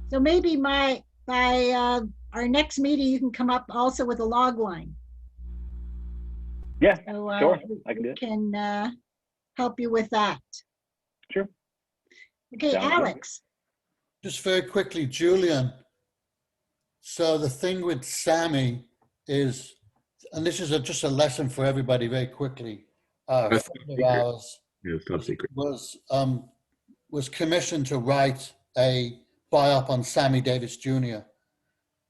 So maybe by our next meeting, you can come up also with a log line. Yeah, so, sure. I can do it. Can help you with that. Sure. Okay, Sounds Alex. Just very quickly, Julian. So the thing with Sammy is, and this is just a lesson for everybody very quickly. A friend of ours top secret. was commissioned to write a biop on Sammy Davis Jr.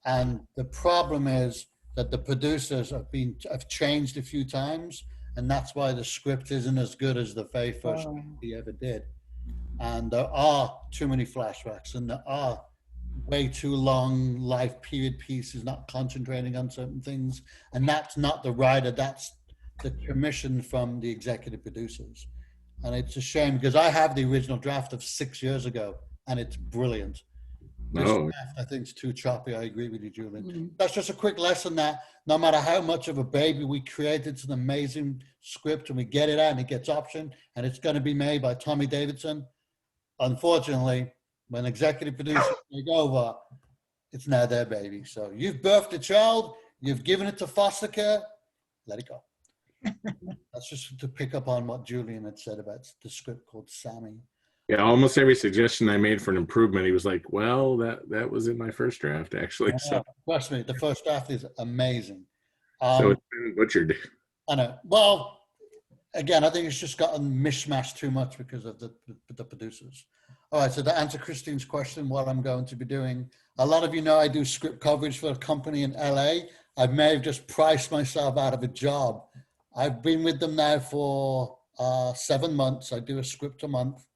And the problem is that the producers have changed a few times, and that's why the script isn't as good as the very first he ever did. And there are too many flashbacks, and there are way too long life period pieces, not concentrating on certain things. And that's not the writer, that's the commission from the executive producers. And it's a shame because I have the original draft of 6 years ago, and it's brilliant. This draft, I think, is too choppy. I agree with you, Julian. Mm-hmm. That's just a quick lesson that no matter how much of a baby we create, it's an amazing script, and we get it out and it gets optioned, and it's going to be made by Tommy Davidson. Unfortunately, when executive producers take over, it's now their baby. So you've birthed a child, you've given it to foster care, let it go. That's just to pick up on what Julian had said about the script called Sammy. Yeah, almost every suggestion I made for an improvement, he was like, well, that was in my first draft, actually. So trust me, the first draft is amazing. So it's been butchered. I know. Well, again, I think it's just gotten mishmashed too much because of the producers. All right, so to answer Christine's question, what I'm going to be doing, a lot of you know I do script coverage for a company in LA. I may have just priced myself out of a job. I've been with them now for 7 months. I do a script a month.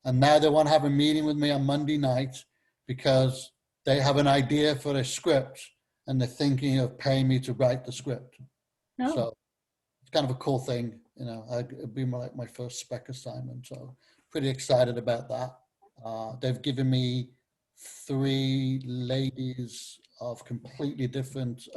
And now they want to have a meeting with me on Monday night because they have an idea for a script and they're thinking of paying me to write the script. Oh. So it's kind of a cool thing. It'd be like my first spec assignment. So pretty excited about that. They've given me 3 ladies of completely different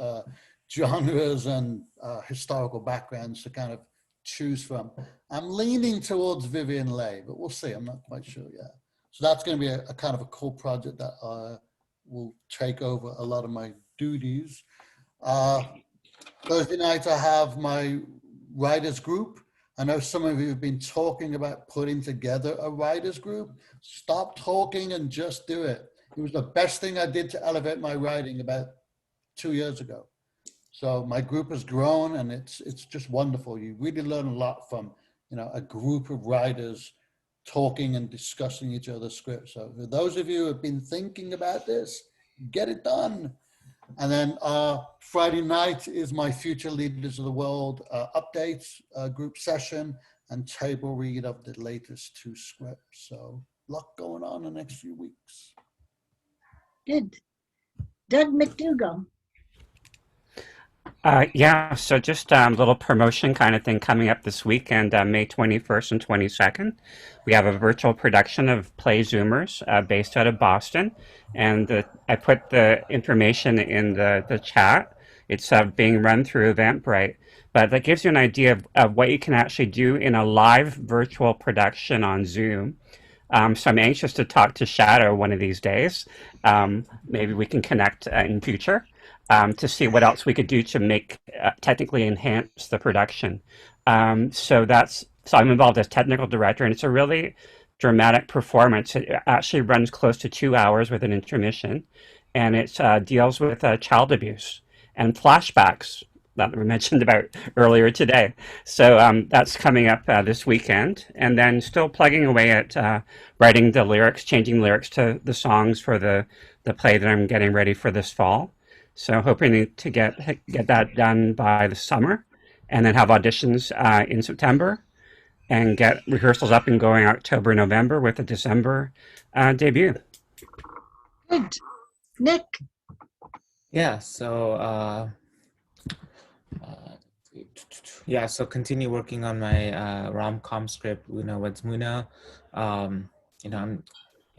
genres and historical backgrounds to kind of choose from. I'm leaning towards Vivian Leigh, but we'll see. I'm not quite sure yet. So that's going to be a kind of a cool project that will take over a lot of my duties. Thursday night, I have my writers group. I know some of you have been talking about putting together a writers group. Stop talking and just do it. It was the best thing I did to elevate my writing about 2 years ago. So my group has grown, and it's just wonderful. You really learn a lot from a group of writers talking and discussing each other's scripts. So for those of you who have been thinking about this, get it done. And then Friday night is my Future Leaders of the World updates group session and table read of the latest 2 scripts. So a lot going on in the next few weeks. Good. Doug McDougall. Yeah, so just a little promotion kind of thing coming up this weekend, May 21st and 22nd. We have a virtual production of Play Zoomers based out of Boston. And I put the information in the chat. It's being run through Eventbrite. But that gives you an idea of what you can actually do in a live virtual production on Zoom. So I'm anxious to talk to Shadow one of these days. Maybe we can connect in future. To see what else we could do to make technically enhance the production. So I'm involved as technical director, and it's a really dramatic performance. It actually runs close to 2 hours with an intermission, and it deals with child abuse and flashbacks. that we mentioned about earlier today. So that's coming up this weekend, and then still plugging away at writing the lyrics, changing lyrics to the songs for the play that I'm getting ready for this fall. So hoping to get that done by the summer, and then have auditions in September, and get rehearsals up and going October, November with a December debut. Good. Nick. Yeah, so so continue working on my rom-com script, Una Weds Muna. You know,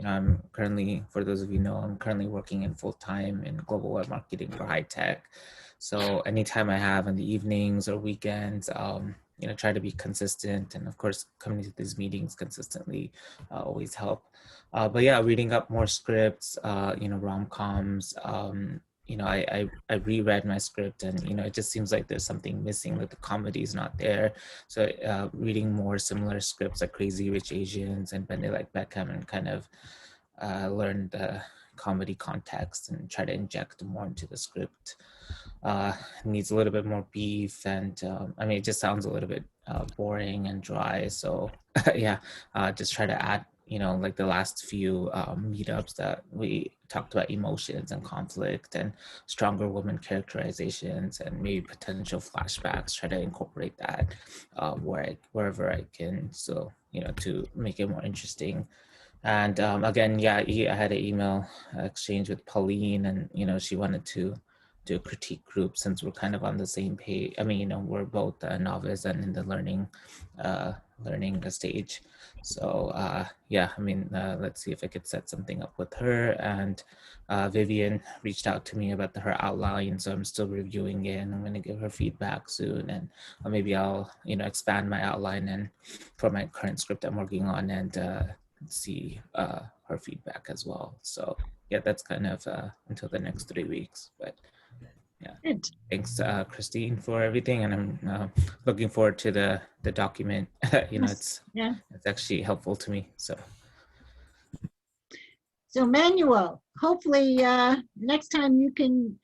I'm currently, for those of you know, I'm currently working in full-time in global web marketing for high tech. So anytime I have in the evenings or weekends, try to be consistent, and of course, coming to these meetings consistently always help. But yeah, reading up more scripts, rom-coms. I reread my script, and it just seems like there's something missing, that the comedy is not there. So reading more similar scripts like Crazy Rich Asians and Bend It Like Beckham, and kind of learn the comedy context and try to inject more into the script. Needs a little bit more beef, and it just sounds a little bit boring and dry. So just try to add, like the last few meetups that we talked about emotions and conflict and stronger woman characterizations and maybe potential flashbacks, try to incorporate that wherever I can. So, to make it more interesting. And again, I had an email exchange with Pauline, and, she wanted to do a critique group since we're kind of on the same page. We're both novice and in the learning stage. So let's see if I could set something up with her. And Vivian reached out to me about her outline, so I'm still reviewing it, and I'm going to give her feedback soon. And maybe I'll expand my outline and for my current script I'm working on, and see her feedback as well. So that's kind of until the next 3 weeks. But Good. Thanks, Christine, for everything, and I'm looking forward to the document. Yes. It's actually helpful to me. So Manuel, hopefully next time you can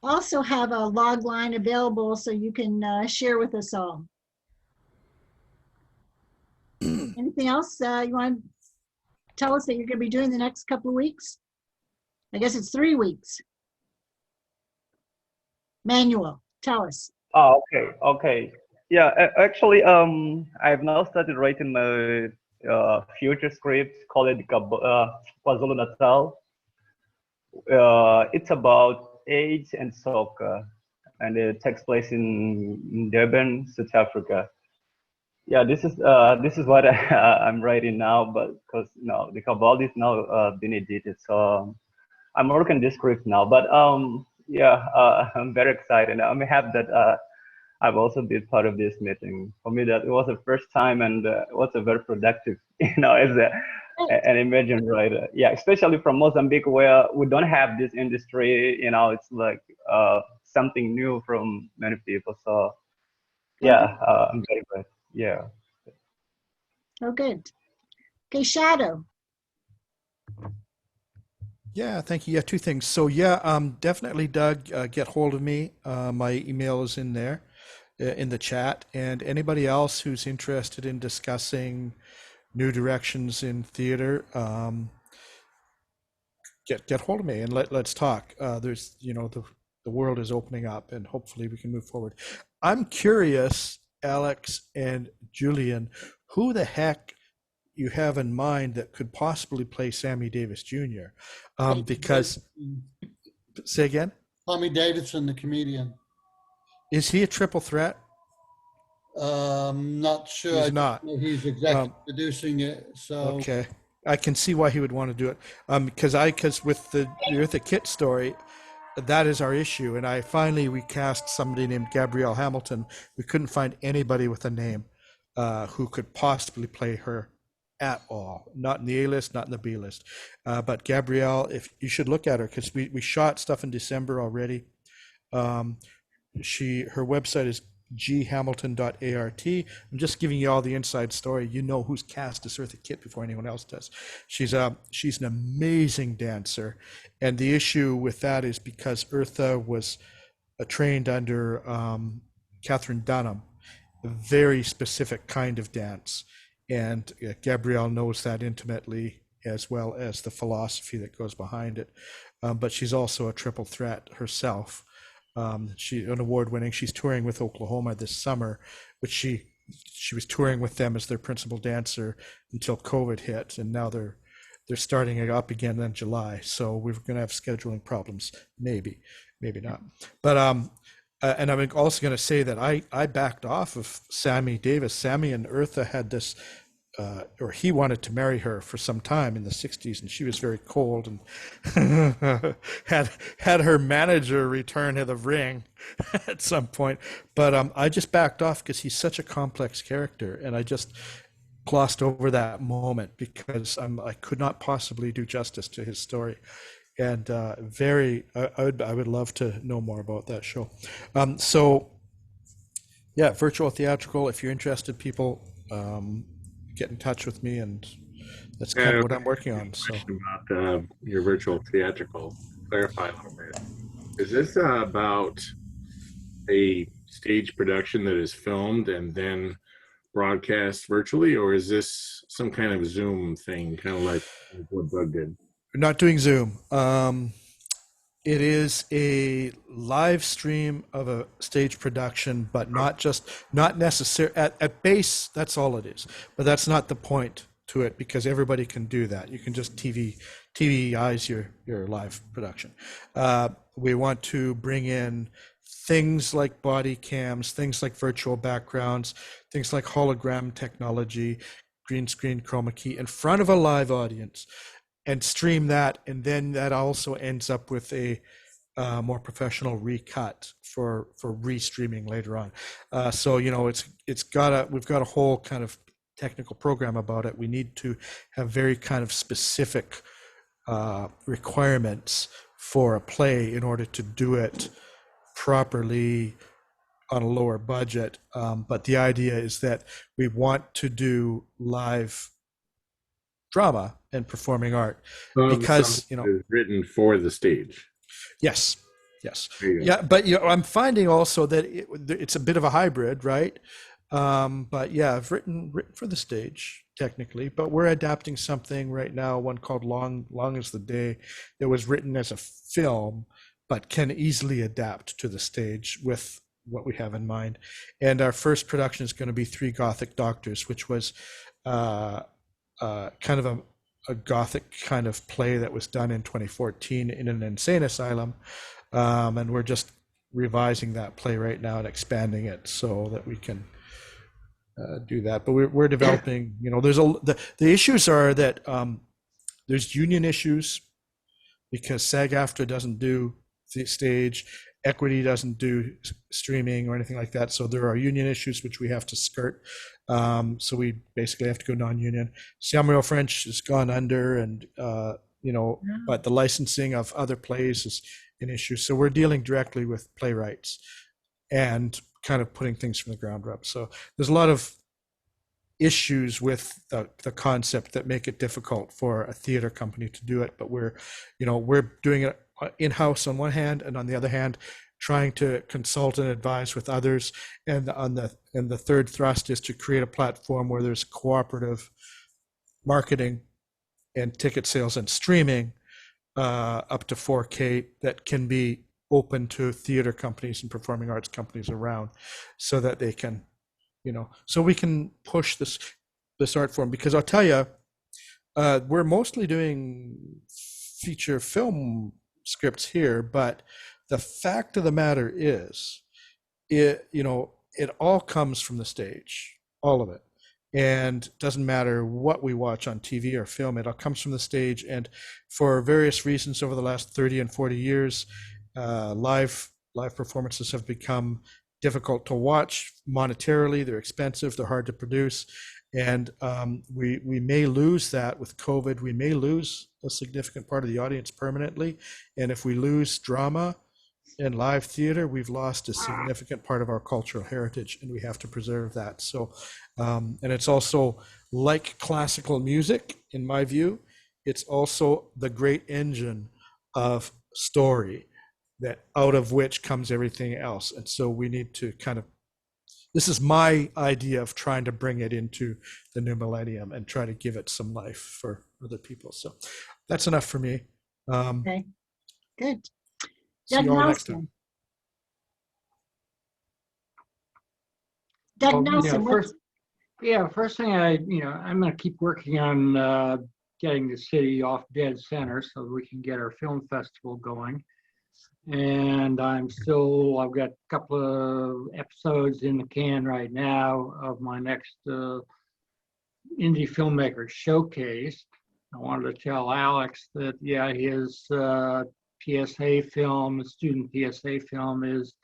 also have a log line available so you can share with us all. Anything else you want to tell us that you're going to be doing the next couple of weeks? I guess it's 3 weeks. Manuel, tell us. Oh, okay. Yeah, actually, I've now started writing my future script called KwaZulu Natal. It's about AIDS and soccer, and it takes place in Durban, South Africa. Yeah, this is what I'm writing now, but because the Cabal is now been edited, so I'm working this script now. But I'm very excited. I'm happy that I've also been part of this meeting. For me, that it was the first time, and it was a very productive, as an emerging writer. Yeah, especially from Mozambique, where we don't have this industry. It's like something new from many people. So I'm very glad. Yeah. Oh, good. Okay, Shadow. Yeah, thank you. Yeah, two things. So definitely, Doug, get hold of me. My email is in there, in the chat. And anybody else who's interested in discussing new directions in theater, get hold of me and let's talk. There's the world is opening up, and hopefully we can move forward. I'm curious, Alex and Julian, who the heck you have in mind that could possibly play Sammy Davis Jr. Because, say again? Tommy Davidson, the comedian. Is he a triple threat? Not sure. He's not. He's executive producing it. So okay, I can see why he would want to do it. Because with the Eartha Kitt story, that is our issue. And we cast somebody named Gabrielle Hamilton. We couldn't find anybody with a name who could possibly play her at all. Not in the A list, not in the B list. But Gabrielle, if you should look at her, because we shot stuff in December already. Her website is ghamilton.art. I'm just giving you all the inside story. You know who's cast as Eartha Kitt before anyone else does. She's an amazing dancer, and the issue with that is because Eartha was trained under Catherine Dunham, a very specific kind of dance. And Gabrielle knows that intimately, as well as the philosophy that goes behind it. But she's also a triple threat herself. She's an award-winning. She's touring with Oklahoma this summer, which she was touring with them as their principal dancer until COVID hit, and now they're starting it up again in July. So we're going to have scheduling problems, maybe not. But and I'm also going to say that I backed off of Sammy Davis. Sammy and Eartha had this, or he wanted to marry her for some time in the 60s, and she was very cold and had her manager return her the ring at some point. But I just backed off because he's such a complex character, and I just glossed over that moment because I could not possibly do justice to his story. And I would love to know more about that show. So yeah, virtual theatrical. If you're interested, people, get in touch with me, and that's kind of what I'm working on. So about your virtual theatrical, clarify a little bit. Is this about a stage production that is filmed and then broadcast virtually, or is this some kind of Zoom thing, kind of like what Doug did? We're not doing Zoom. It is a live stream of a stage production, but not necessary at base. That's all it is, but that's not the point to it, because everybody can do that. You can just TVize your live production. We want to bring in things like body cams, things like virtual backgrounds, things like hologram technology, green screen, chroma key in front of a live audience, and stream that. And then that also ends up with a more professional recut for restreaming later on. So, you know, we've got a whole kind of technical program about it. We need to have very kind of specific requirements for a play in order to do it properly on a lower budget. But the idea is that we want to do live drama and performing art because, you know, it's written for the stage. Yes. Yeah, but you know, I'm finding also that it's a bit of a hybrid, right? But yeah, I've written for the stage technically, but we're adapting something right now, one called Long as the Day, that was written as a film, but can easily adapt to the stage with what we have in mind. And our first production is going to be Three Gothic Doctors, which was kind of a Gothic kind of play that was done in 2014 in an insane asylum. And we're just revising that play right now and expanding it so that we can do that. But we're developing, you know, the issues are that there's union issues because SAG-AFTRA doesn't do the stage, Equity doesn't do streaming or anything like that. So there are union issues which we have to skirt. So we basically have to go non-union. Samuel French has gone under, and you know, but the licensing of other plays is an issue. So we're dealing directly with playwrights and kind of putting things from the ground up. So there's a lot of issues with the concept that make it difficult for a theater company to do it. But we're doing it in-house on one hand, and on the other hand, trying to consult and advise with others. And the third thrust is to create a platform where there's cooperative marketing and ticket sales and streaming up to 4K that can be open to theater companies and performing arts companies around, so that they can, you know, so we can push this art form. Because I'll tell you, we're mostly doing feature film scripts here, but the fact of the matter is, it all comes from the stage, all of it. And it doesn't matter what we watch on TV or film, it all comes from the stage. And for various reasons over the last 30 and 40 years, live performances have become difficult to watch monetarily. They're expensive, they're hard to produce. And we may lose that with COVID. We may lose a significant part of the audience permanently. And if we lose drama in live theater, we've lost a significant part of our cultural heritage, and we have to preserve that. So, and it's also like classical music, in my view, it's also the great engine of story. that out of which comes everything else. And so we need to kind of, this is my idea of trying to bring it into the new millennium and try to give it some life for other people. So that's enough for me. Okay, good. See Doug you all next time. Nelson. Doug Well, Nelson, what's, first thing I'm going to keep working on getting the city off dead center so we can get our film festival going. And I've got a couple of episodes in the can right now of my next indie filmmaker showcase. I wanted to tell Alex that, his PSA film, the student PSA film, is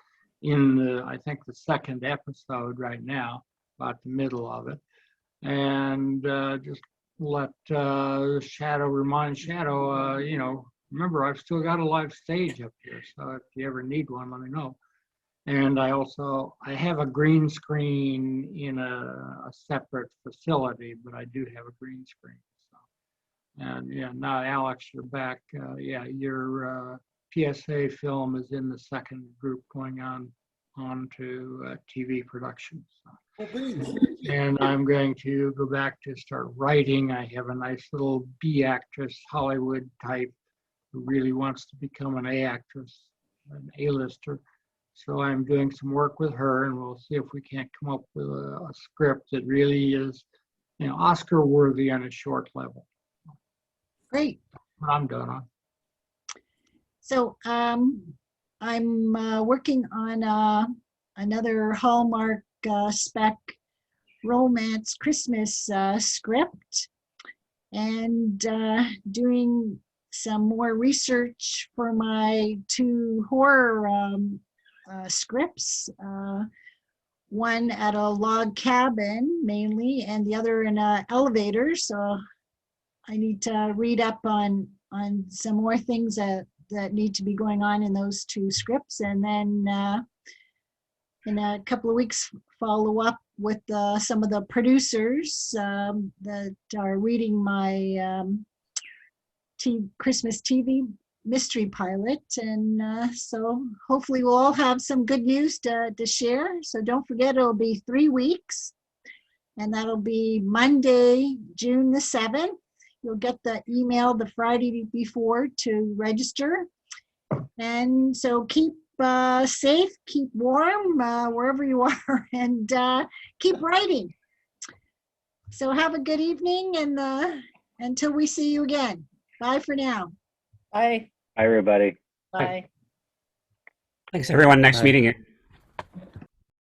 in I think the second episode right now, about the middle of it. And just let Shadow remind Shadow, remember, I've still got a live stage up here, so if you ever need one, let me know. And I have a green screen in a separate facility, but I do have a green screen. So, and now Alex, you're back. Your PSA film is in the second group going on to TV production. So. And I'm going to go back to start writing. I have a nice little B actress, Hollywood type, who really wants to become an A actress, an A-lister. So I'm doing some work with her, and we'll see if we can't come up with a script that really is, Oscar worthy on a short level. great. I'm done on. So I'm working on another Hallmark spec romance Christmas script, and doing some more research for my 2 horror scripts, one at a log cabin mainly, and the other in an elevator. So I need to read up on some more things that need to be going on in those 2 scripts, and then in a couple of weeks follow up with some of the producers that are reading my Christmas TV mystery pilot. And so hopefully we'll all have some good news to share. So don't forget, it'll be 3 weeks, and that'll be Monday, June the 7th. You'll get the email the Friday before to register. And so keep safe, keep warm wherever you are, and keep writing. So have a good evening, and until we see you again. Bye for now. Bye. Hi, everybody. Bye. Thanks, everyone. Nice Bye. meeting you.